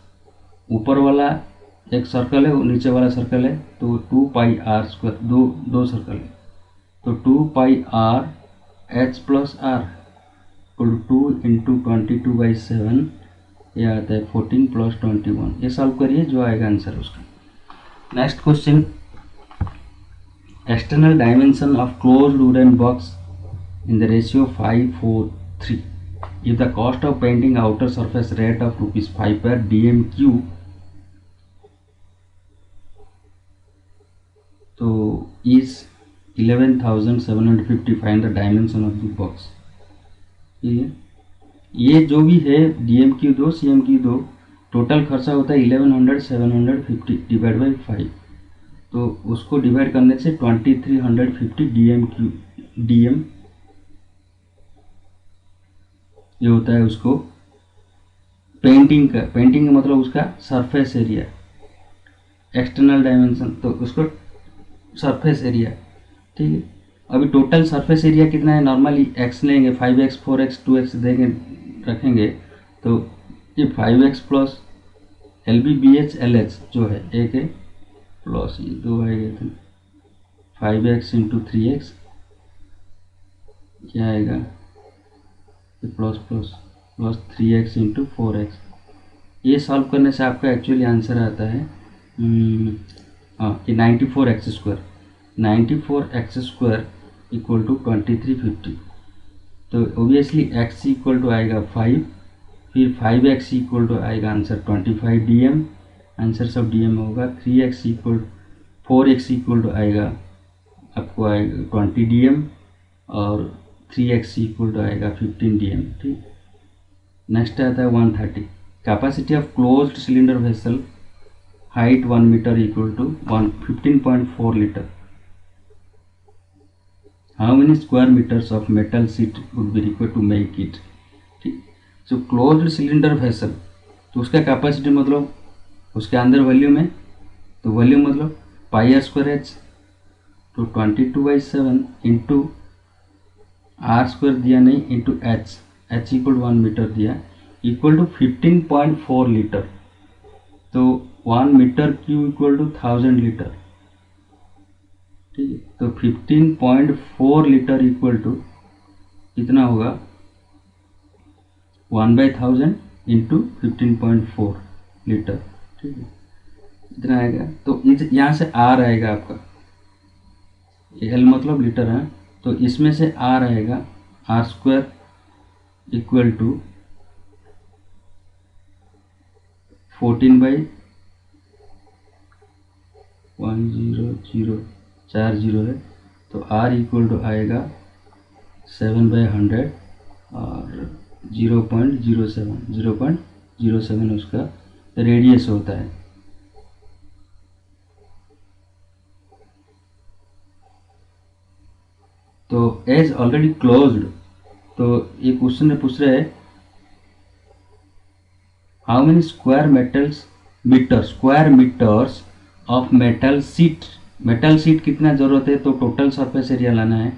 ऊपर वाला एक सर्कल है, नीचे वाला सर्कल है, तो 2πr², दो सर्कल है, तो 2πr/h प्लस r 2 इंटू 22/7, ये आता है 14 प्लस 21। ये सॉल्व करिए, जो आएगा आंसर उसका। Next question, external dimension of closed wooden box in the ratio 5:4:3 if the cost of painting outer surface rate of ₹5 per dmq, तो is 11,750, find the dimension of the box। ये जो भी है dmq 2 cmq 2 total खर्चा होता है 1100 divide by 5, तो उसको डिवाइड करने से 2350 dm ये होता है उसको पेंटिंग का मतलब उसका सरफेस एरिया, एक्सटर्नल डायमेंशन तो उसको सरफेस एरिया। ठीक है, अभी टोटल सरफेस एरिया कितना है, नॉर्मली x लेंगे, 5x 4x 2x देंगे रखेंगे, तो ये 5x प्लस LBBH LH जो है एक है प्लस ये 2 आएगा, तो 5x इंटू 3x क्या आएगा, प्लस 3x इंटू 4x। ये सॉल्व करने से आपका एक्चुअली आंसर आता है ये 94x² इक्वल टू 2350। तो ओबियसली x इक्वल टू आएगा 5, फिर 5x इक्वल टू आएगा आंसर 25 dm, आंसर सब dm होगा। 4x इक्वल टू आएगा आपको आएगा 20 dm और 3x इक्वल टू आएगा 15 dm। ठीक, नेक्स्ट आता है 130, capacity of closed cylinder vessel height 1 metre equal to 15.4 litre, how many square metres of metal sheet would be required to make it. ठीक, जो क्लोज्ड सिलेंडर वेसल तो उसका capacity मतलब उसके अंदर वॉल्यूम है, तो वॉल्यूम मतलब πr²h, तो 22/7 इंटू r² दिया नहीं इंटू h इक्वल 1 मीटर दिया इक्वल टू 15.4 लीटर, तो 1 metre cube equal to 1000 litre. ठीक है, तो 15.4 लीटर इक्वल टू कितना होगा 1/1000 इंटू 15.4 लीटर। ठीक है, इतना आएगा, तो यहाँ से R आएगा आपका, L मतलब लीटर है, तो इसमें से R आएगा r² इक्वल टू 14/10040 है, तो R इक्वल टू आएगा 7/100 और 0.07 उसका रेडियस होता है। तो एज ऑलरेडी क्लोज्ड, तो ये क्वेश्चन में पूछ रहे हैं how many square metres of metal sheet कितना जरूरत है, तो टोटल सरफेस एरिया लाना है।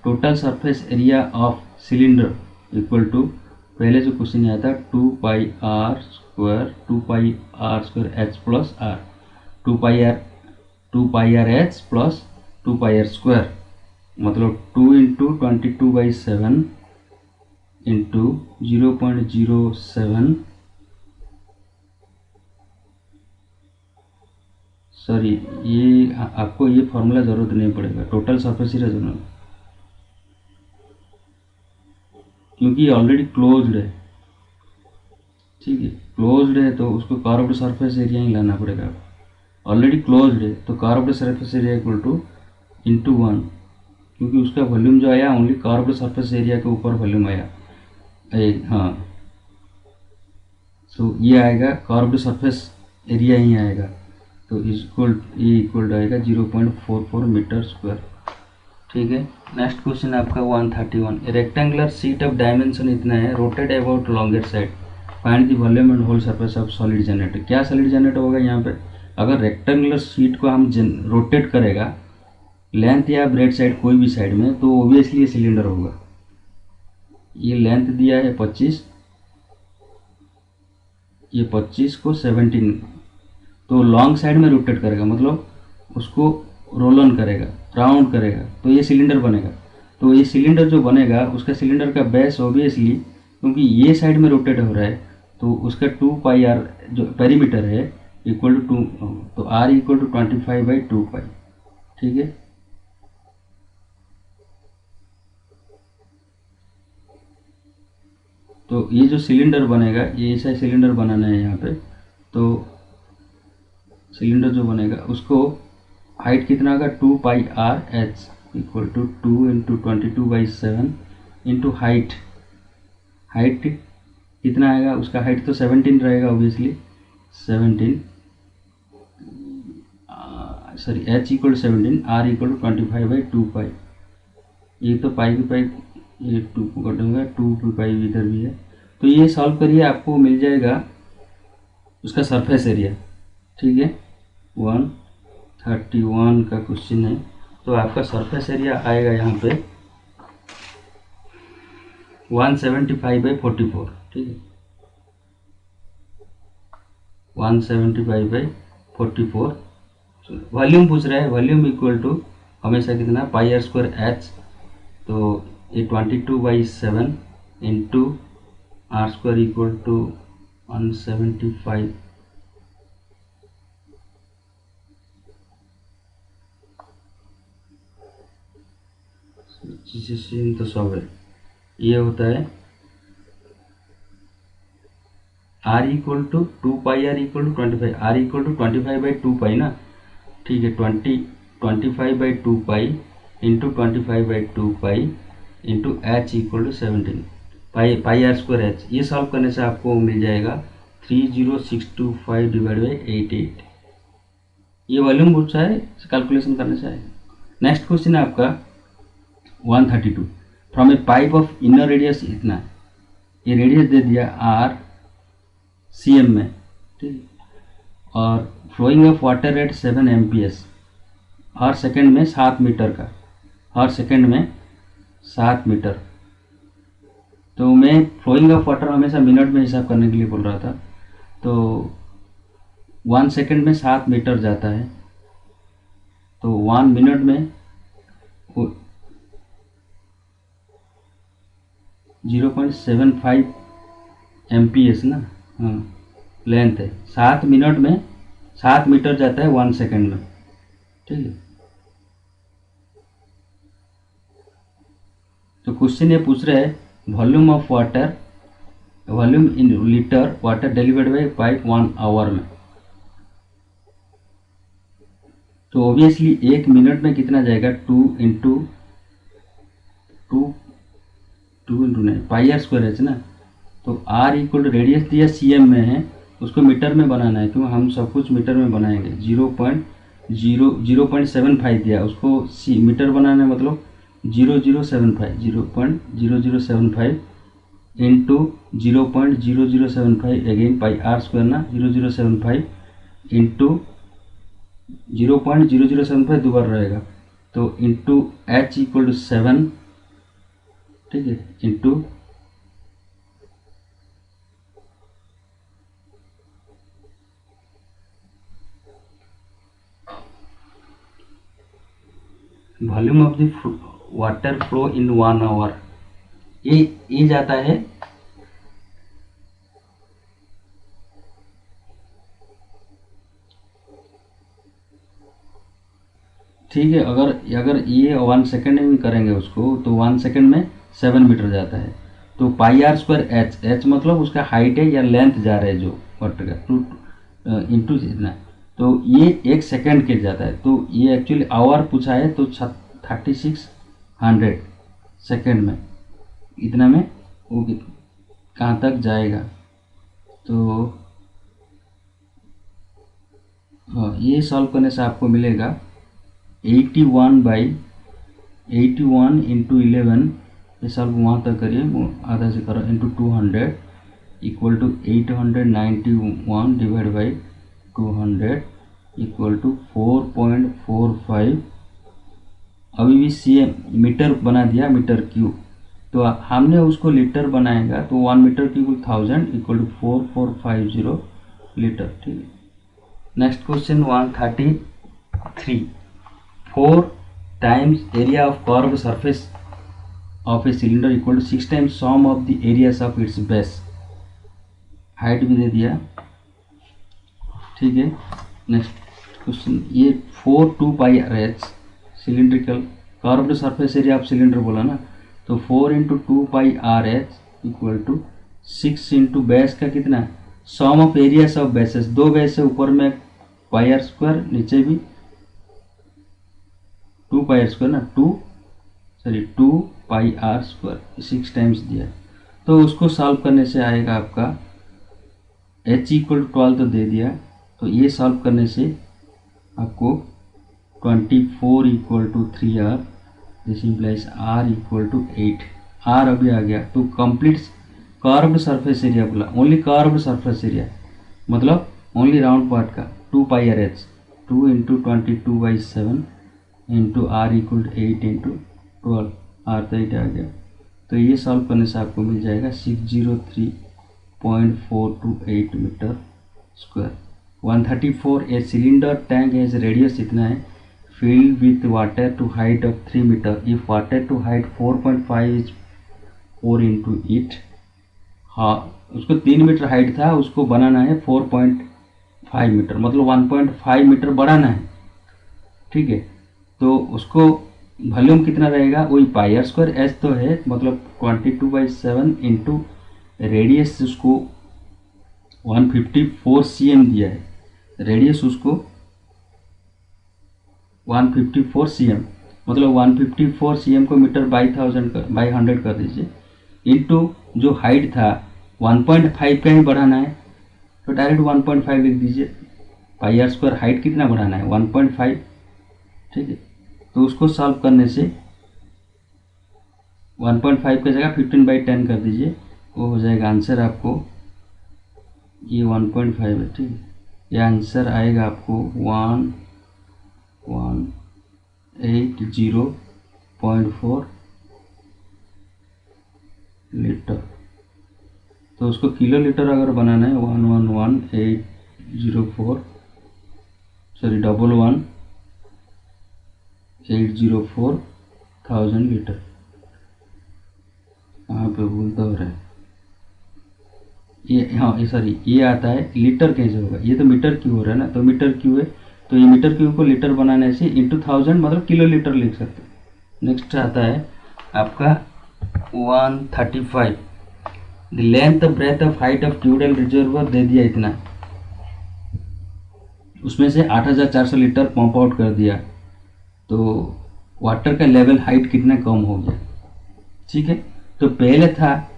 Total surface area of cylinder equal to, पहले जो क्वेश्चन आया था 2 pi r h plus r, 2 pi r h plus 2 pi r², मतलब 2 इंटू 22/7 इंटू 0.07, सॉरी ये आपको ये फॉर्मूला ज़रूरत नहीं पड़ेगा, टोटल सरफेस एरिया जरूर, क्योंकि ऑलरेडी क्लोज्ड है, ठीक है, क्लोज्ड है तो उसको कर्व्ड सरफेस एरिया ही लाना पड़ेगा। ऑलरेडी क्लोज्ड है तो curved surface area equal two into 1, क्योंकि उसका वॉल्यूम जो आया ओनली कर्व्ड सरफेस एरिया के ऊपर वॉल्यूम आया, हाँ, तो ये आएगा कर्व्ड सरफेस एरिया ही आएगा, तो ये इक्वल आएगा 0.44 मीटर स्क्वायर, ठीक है। नेक्स्ट क्वेश्चन आपका 131, रेक्टेंगुलर शीट ऑफ डायमेंशन इतना है, rotate about longer side, find the volume and whole surface of solid generator. क्या सॉलिड जनरेटर होगा यहाँ पे, अगर रेक्टेंगुलर शीट को हम रोटेट करेगा लेंथ या ब्रेड साइड कोई भी साइड में, तो ओबियसली ये सिलेंडर होगा। ये लेंथ दिया है 25, ये 25 को 17, तो लॉन्ग साइड में रोटेट करेगा, मतलब उसको रोल ऑन करेगा, राउंड करेगा, तो ये सिलेंडर बनेगा। तो ये सिलेंडर जो बनेगा उसका सिलेंडर का बेस ओबियसली, क्योंकि ये साइड में रोटेट हो रहा है, तो उसका 2 पाई r जो पेरीमीटर है इक्वल टू 2, तो r इक्वल टू 25/2 पाई, ठीक है। तो ये जो सिलेंडर बनेगा, ये ऐसा सिलेंडर बनाना है यहाँ पे, तो सिलेंडर जो बनेगा उसको हाइट कितना होगा 2 pi r h equal to 2 into 22/7 into height कितना आएगा, उसका हाइट तो 17 रहेगा obviously, 17 sorry h equal to 17, r equal to 25/2 pi, ये तो पाई की पाई, ये 2 को कटूंगा, 2 पाई इधर भी है, तो ये सॉल्व करिए, आपको मिल जाएगा उसका सरफेस एरिया, ठीक है। 131 का क्वेश्चन है, तो आपका सरफेस एरिया आएगा यहाँ पे 175/44, ठीक है, 175/44। वॉल्यूम पूछ रहा है, वॉल्यूम इक्वल टू हमेशा कितना πr²h, तो ये 22/7 इंटू r² इक्वल टू 175, तो सब है, ये होता है r equal to 2 pi r equal to 25, r equal to 25/2 pi ना, ठीक है, 25/2 pi into 25/2 pi into h equal to 17 πr²h। ये सॉल्व करने से आपको मिल जाएगा 30625/88। ये वॉल्यूम पूछा है, कैलकुलेशन करने से आएगा। नेक्स्ट क्वेश्चन है आपका 132, from A pipe of inner radius इतना, ये रेडियस दे दिया r cm में, ठीक, और flowing of water at 7 MPS, हर सेकंड में 7 मीटर का, हर सेकंड में 7 मीटर, तो मैं फ्लोइंग ऑफ वाटर हमेशा मिनट में हिसाब करने के लिए बोल रहा था, तो 1 सेकंड में 7 मीटर जाता है, तो 1 मिनट में 0.75 MPS ना, हाँ, लेंथ है, 7 मिनट में 7 मीटर जाता है 1 सेकंड में, ठीक है। तो क्वेश्चन ये पूछ रहा है volume of water, volume in litre water delivered by pipe 1 hour में, तो ऑब्वियसली 1 मिनट में कितना जाएगा, 2 इंटू नहीं πr²h ना, तो r इक्वल टू रेडियस दिया cm में है, उसको मीटर में बनाना है, क्यों हम सब कुछ मीटर में बनाएंगे, 0.75 दिया, उसको मीटर बनाना है, मतलब 0.0075 इंटू 0.0075 अगेन πr² ना, 0075 इंटू 0.0075 दोबारा रहेगा, तो इंटू h इक्वल टू 7 ठीक है, into volume of the water flow in 1 hour. ये जाता है ठीक है। अगर ये 1 सेकेंड में करेंगे उसको तो 1 सेकेंड में 7 मीटर जाता है। तो पाई आर स्क्वायर एच मतलब उसका हाइट है या लेंथ जा रहा है जो वाटर का, टू इंटू इतना। तो ये 1 सेकेंड के जाता है, तो ये एक्चुअली आवर पूछा है, तो 3600 सेकेंड में इतना में वो कहाँ तक जाएगा। तो हाँ, ये सॉल्व करने से आपको मिलेगा 81 इंटू 11, ये सॉल्व वहाँ तक करिए, आधा से करो, into 200 equal to 891 divide by 200 equal to 4.45। अभी भी CM मीटर बना दिया, मीटर क्यूब, तो हमने उसको लीटर बनाएगा तो 1 metre cube 1000 equal to 4450 litre. ठीक है। Next question 133, 4 times area of curved surface of a cylinder equal to 6 times sum of the areas of its base। Height भी दे दिया, ठीक है। नेक्स्ट क्वेश्चन, ये 4 2 pi R H cylindrical curved surface area of cylinder बोला ना, तो 4 into 2 pi R H equal to 6 into base का कितना, sum of areas of bases, दो बेस है, ऊपर में पाई आर स्क्वायर, नीचे भी 2 पाई आर स्क्वायर ना, 2 पाई आर स्क्वायर 6 टाइम्स दिया। तो उसको सॉल्व करने से आएगा आपका h इक्वल टू 12 तो दे दिया, तो ये सॉल्व करने से आपको 24 equal to 3r, this implies r equal to 8। r अभी आ गया, तो कंप्लीट कर्व्ड सरफेस एरिया बोला, ओनली कर्व्ड सरफेस एरिया मतलब ओनली राउंड पार्ट का 2 pi R H, 2 into 22/7 into R equal to 8 into 12, R तो 8 आ गया। तो ये सॉल्व करने से आपको मिल जाएगा 603.428 metre square. 134, a cylinder tank has radius इतना है, filled with water to height of 3 meter, if water to height 4.5 is 4 into it। हाँ, उसको 3 मीटर हाइट था, उसको बनाना है 4.5 मीटर, मतलब 1.5 मीटर बढ़ाना है। ठीक है, तो उसको वॉल्यूम कितना रहेगा, वही पाई आर स्क्वायर एच तो है, मतलब 22/7 इंटू रेडियस उसको 154 cm दिया है, रेडियस उसको 154 cm, मतलब 154 cm को मीटर बाई 100 कर दीजिए, इंटू जो हाइट था 1.5 का ही बढ़ाना है, तो डायरेक्ट 1.5 लिख दीजिए। पाई आर स्क्वायर हाइट कितना बढ़ाना है 1.5। ठीक है, तो उसको सॉल्व करने से 1.5 की जगह 15/10 कर दीजिए, वो हो जाएगा आंसर आपको, ये 1.5 है। ठीक है, ये आंसर आएगा आपको 1180.4 लीटर। तो उसको किलो लीटर अगर बनाना है 111804 सॉरी 11804,000 लीटर। कहाँ पे भूल तो हो रहा है ये, हाँ ये सॉरी ये आता है लीटर कैसे होगा, ये तो मीटर क्यू हो रहा है ना, तो मीटर क्यू है, तो ये मीटर क्यू को लीटर बनाने से इंटू 1000 मतलब किलो लीटर लिख सकते हैं। नेक्स्ट आता है आपका 135, the length breadth of height of tubewell reservoir दे दिया इतना, उसमें से 8400 लीटर पंप आउट कर दिया, तो वाटर का लेवल हाइट कितना कम हो गया। ठीक है, तो पहले था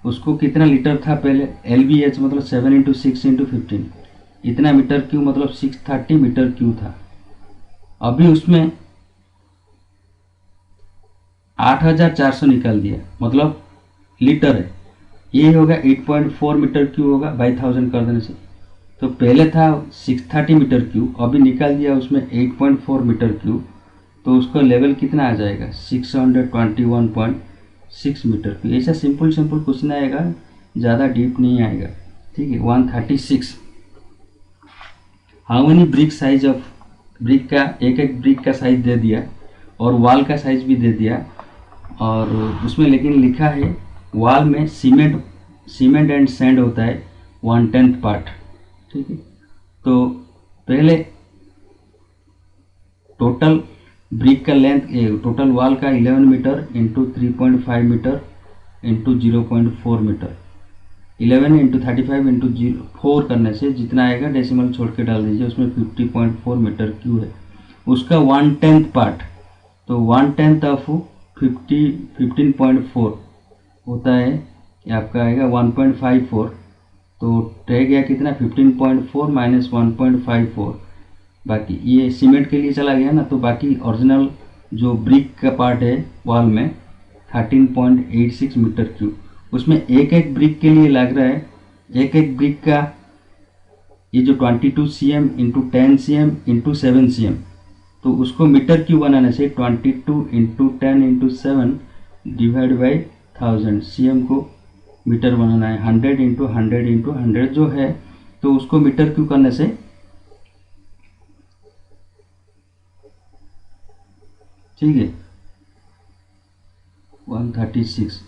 उसको कितना लीटर था पहले, LBH मतलब 7 इंटू 6 इंटू 15, इतना मीटर क्यू मतलब 630 मीटर क्यू था। अभी उसमें 8400 निकाल दिया, मतलब लीटर है, ये होगा 8.4 मीटर क्यू होगा बाई 1000 कर देने से। तो पहले था 630 मीटर क्यू, अभी निकाल दिया उसमें 8.4 मीटर क्यू, तो उसका लेवल कितना आ जाएगा 621.6 6 मीटर क्यूब। ऐसा सिंपल क्वेश्चन आएगा, ज़्यादा डीप नहीं आएगा, ठीक है। 136, how many brick size of, brick का एक ब्रिक का साइज दे दिया और वॉल का साइज भी दे दिया, और उसमें लेकिन लिखा है वॉल में सीमेंट एंड सैंड होता है 1/10 पार्ट, ठीक है। तो पहले टोटल ब्रिक का लेंथ, टोटल वॉल का 11 metre into 3.5 metre into 0.4 metre, 11 into 35 into 4 करने से जितना आएगा डेसिमल छोड़ के डाल दीजिए, उसमें 50.4 मीटर क्यूब है। उसका 1/10 पार्ट, तो 1/10 ऑफ 15.4 होता है, ये आपका आएगा 1.54, तो रह गया कितना 15.4 माइनस 1.54, बाकी ये सीमेंट के लिए चला गया ना, तो बाकी ओरिजिनल जो ब्रिक का पार्ट है वॉल में 13.86 मीटर क्यूब। उसमें एक ब्रिक के लिए लग रहा है, एक ब्रिक का ये जो 22 cm into 10 cm into 7 cm, तो उसको मीटर क्यूब बनाने से 22 into 10 into 7 divide by 1000, cm को मीटर बनाना है, 100 इंटू 100 इंटू 100 जो है, तो उसको मीटर क्यूब करने से ठीक है 136,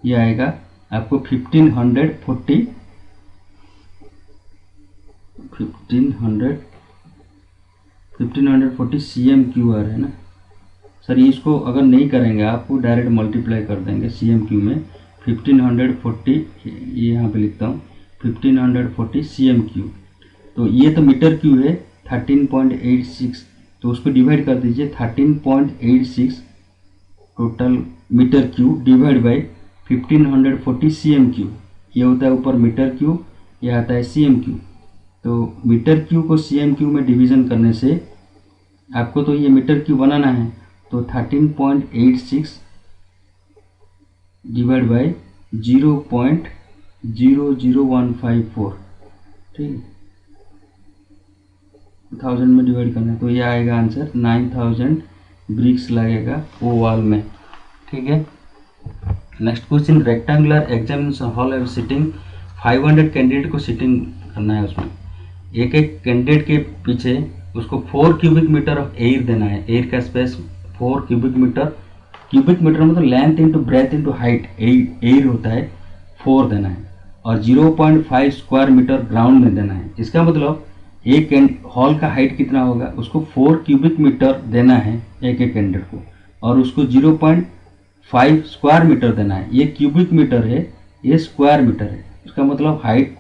ये आएगा आपको 1540 cm क्यू आ रहा है ना सर। इसको अगर नहीं करेंगे आपको डायरेक्ट मल्टीप्लाई कर देंगे cm क्यू में 1540, ये यहाँ पे लिखता हूँ 1540 cm क्यू, तो ये तो मीटर क्यू है 13.86, तो उसको डिवाइड कर दीजिए 13.86 total metre cube divide by 1540 cm cube, ये होता है ऊपर मीटर क्यू, यह आता है cm क्यू। तो मीटर क्यू को cm क्यू में डिवीज़न करने से आपको तो ये मीटर क्यू बनाना है, तो 13.86 डिवाइड बाई 0.00154, ठीक है, 1000 में डिवाइड करना है, तो ये आएगा आंसर 9000 ब्रिक्स लगेगा वो वॉल में, ठीक है। Next question, rectangular examination hall है सिटिंग 500 कैंडिडेट को सिटिंग करना है, उसमें एक कैंडिडेट के पीछे उसको 4 क्यूबिक मीटर ऑफ एयर देना है, एयर का स्पेस 4 क्यूबिक मीटर मतलब length into breadth into height, air होता है 4 देना है, और 0.5 स्क्वायर मीटर ग्राउंड में देना है। इसका मतलब एक हॉल का हाइट कितना होगा, उसको 4 क्यूबिक मीटर देना है एक कैंडिडेट को, और उसको 0.5 स्क्वायर मीटर देना है। ये क्यूबिक मीटर है, ये स्क्वायर मीटर है, उसका मतलब हाइट,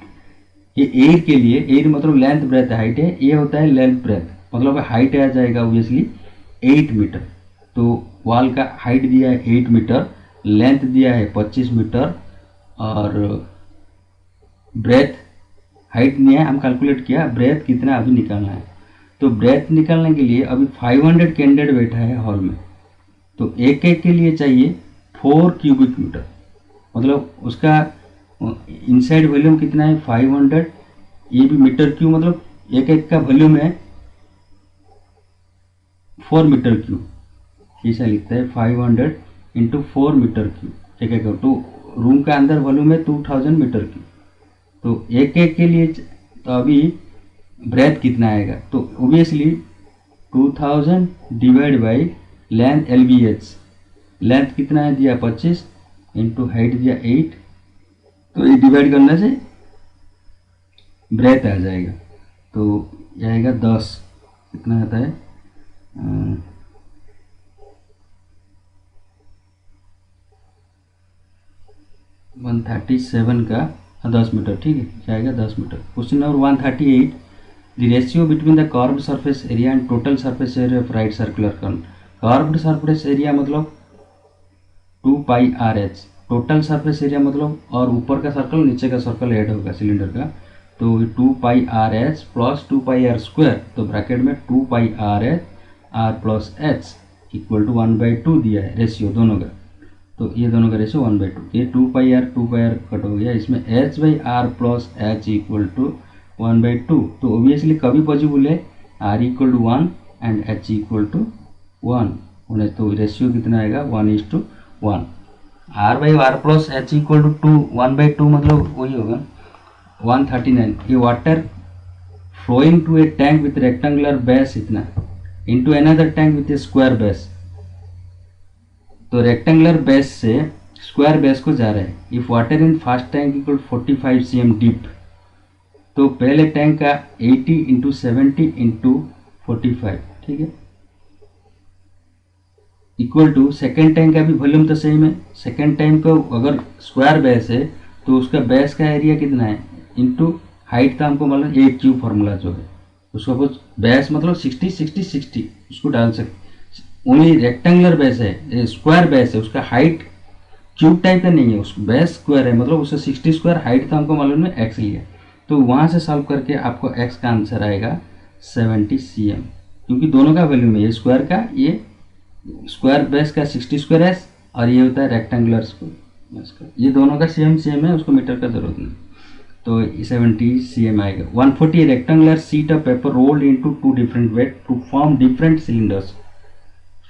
ये एयर के लिए, एयर मतलब लेंथ ब्रेथ हाइट है, ये होता है लेंथ ब्रेथ, मतलब हाइट आ जाएगा ऑब्वियसली 8 मीटर। तो वॉल का हाइट दिया है 8 मीटर, लेंथ दिया है 25 मीटर, और ब्रेथ हाइट नहीं है, हम कैलकुलेट किया ब्रेथ कितना अभी निकालना है। तो ब्रेथ निकालने के लिए अभी 500 कैंडिडेट बैठा है हॉल में, तो एक के लिए चाहिए 4 क्यूबिक मीटर, मतलब उसका इनसाइड वॉल्यूम कितना है 500, ये भी मीटर क्यूब, मतलब एक का वॉल्यूम है 4 मीटर क्यूब, ऐसा लिखता है 500 इंटू 4 मीटर क्यूब एक का। तो रूम का अंदर वॉल्यूम है 2000 मीटर क्यूब, तो एक के लिए तो अभी ब्रेथ कितना आएगा, तो obviously 2000 divide by length LBH, length कितना है दिया 25 इंटू हाइट दिया 8, तो ये डिवाइड करने से ब्रेथ आ जाएगा, तो ये आएगा 10, कितना आता है 137 का 10 मीटर, ठीक है, क्या आएगा 10 metre. Question number 138, the ratio between the curved surface area and total surface area of right circular cone. Curved surface area मतलब 2πRH, टोटल सरफेस एरिया मतलब, और ऊपर का सर्कल नीचे का सर्कल ऐड होगा सिलेंडर का, तो 2πRH प्लस 2πR स्क्वायर, तो ब्रैकेट में 2πRH R plus H equal to 1/2 दिया है रेशियो दोनों का, तो ये दोनों का रेशियो 1/2, ये 2πR कट हो गया, इसमें H/R plus H equal to 1/2, तो ओबियसली कभी पॉसिबल है R equal to 1 and H equal to 1 होने, तो रेशियो कितना आएगा 1:1। R/R plus H equal to 1/2 मतलब वही होगा 139। ये water flowing to a tank with rectangular base इतना into another tank with a square base, तो रेक्टेंगुलर बेस से स्क्वायर बेस को जा रहा है। If water in first tank equal 45 cm deep, तो पहले टैंक का 80 × 70 × 45, ठीक है, इक्वल टू सेकेंड टैंक का भी वॉल्यूम तो सेम है। सेकेंड टैंक को अगर स्क्वायर बेस है तो उसका बेस का एरिया कितना है इंटू हाइट का हमको मालूम 8 क्यूब फार्मूला जो है उसको सपोज बेस मतलब 60 60 60 उसको डाल सकते। ओनली रेक्टेंगुलर बेस है, स्क्वायर बेस है, उसका हाइट क्यूब टाइप का नहीं है, उसका बेस स्क्वायर है, मतलब उससे 60 स्क्वायर हाइट था हमको मालूम है एक्स लिया, तो वहाँ से सॉल्व करके आपको एक्स का आंसर आएगा 70 cm, क्योंकि दोनों का वैल्यूम है, ये स्क्वायर का, ये स्क्वायर बेस का 60 स्क्वायर एस और ये होता है रेक्टेंगुलर स्क्वायर, ये दोनों का सेम है, उसको मीटर का जरूरत नहीं, तो 70 cm आएगा। 140 rectangular sheet of paper rolled into 2 different ways to form different cylinders,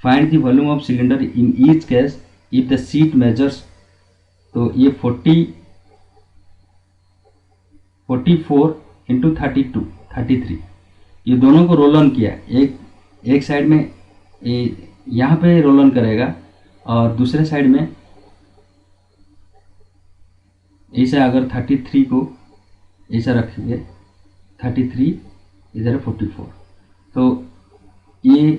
find the volume of cylinder in each case if the sheet measures, तो ये 44 × 32 33, ये दोनों को रोल ऑन किया, एक साइड में यहाँ पे रोल ऑन करेगा और दूसरे साइड में ऐसे अगर 33 को ऐसा रखेंगे, 33 इधर 44, तो ये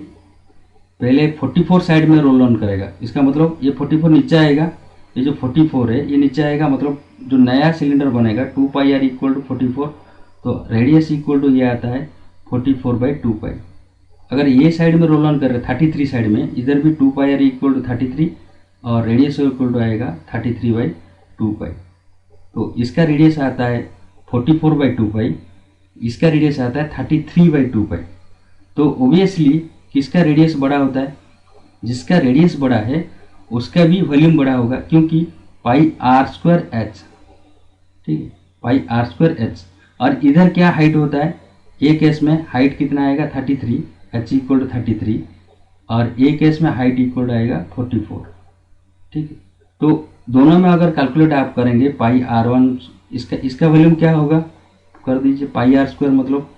पहले 44 साइड में रोल ऑन करेगा, इसका मतलब ये 44 नीचे आएगा, ये जो 44 है ये नीचे आएगा, मतलब जो नया सिलेंडर बनेगा 2πr इक्वल टू 44, तो रेडियस इक्वल टू ये आता है 44/2π। अगर ये साइड में रोल ऑन कर रहे 33 साइड में, इधर भी 2πr इक्वल टू 33 और रेडियस इक्वल टू आएगा 33/2π, तो इसका रेडियस आता है 44/2π, इसका रेडियस आता है 33/2π। तो ओबियसली किसका रेडियस बड़ा होता है, जिसका रेडियस बड़ा है उसका भी वॉल्यूम बड़ा होगा, क्योंकि πr²h, ठीक है, πr²h। और इधर क्या हाइट होता है, एक केस में हाइट कितना आएगा 33, h इक्वल टू 33, और एक केस में हाइट इक्वल आएगा 44, ठीक है। तो दोनों में अगर कैलकुलेट आप करेंगे πr1, इसका वॉल्यूम क्या होगा कर दीजिए, πr² मतलब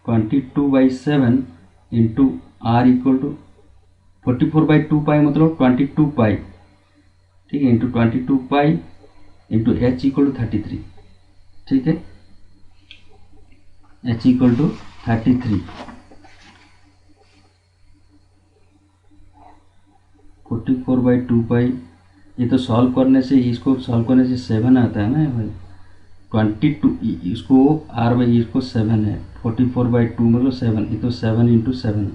22/7 इंटू r इक्वल टू 44/2π मतलब 22π, ठीक है, into 22π into h equal to 33, ठीक है, h इक्वल टू 33, 44/2π, ये तो सॉल्व करने से, इसको सॉल्व करने से 7 आता है ना भाई, 22 इसको r/इसको 7 है, 44/2 मतलब 7, ये तो 7 × 7,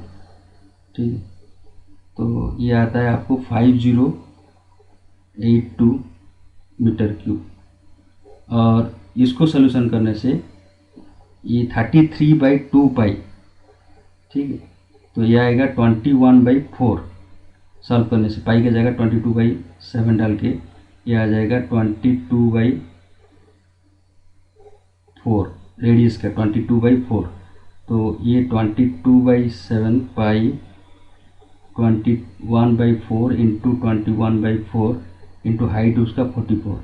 ठीक है, तो ये आता है आपको 5082 मीटर क्यूब, और इसको सोल्यूशन करने से ये 33/2π, ठीक है, तो ये आएगा 21/4, सॉल्व करने से पाई का जाएगा 22/7 डाल के ये आ जाएगा 22/4, रेडियस का 22/4, तो ये 22/7 पाई 21/4 इंटू 21/4 इंटू हाइट उसका 44,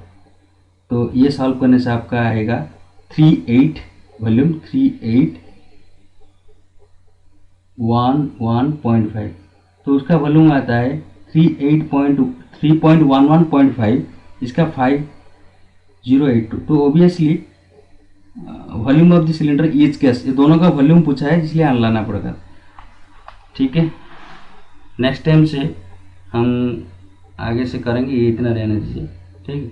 तो ये सॉल्व करने से आपका आएगा 38 वॉल्यूम 3811.5, तो उसका वॉल्यूम आता है 3.11.5, इसका 5082, तो obviously volume of the cylinder each case, ये दोनों का वॉल्यूम पूछा है इसलिए आन लाना पड़ेगा, ठीक है। नेक्स्ट टाइम से हम आगे से करेंगे, ये इतना रहना चाहिए, ठीक है।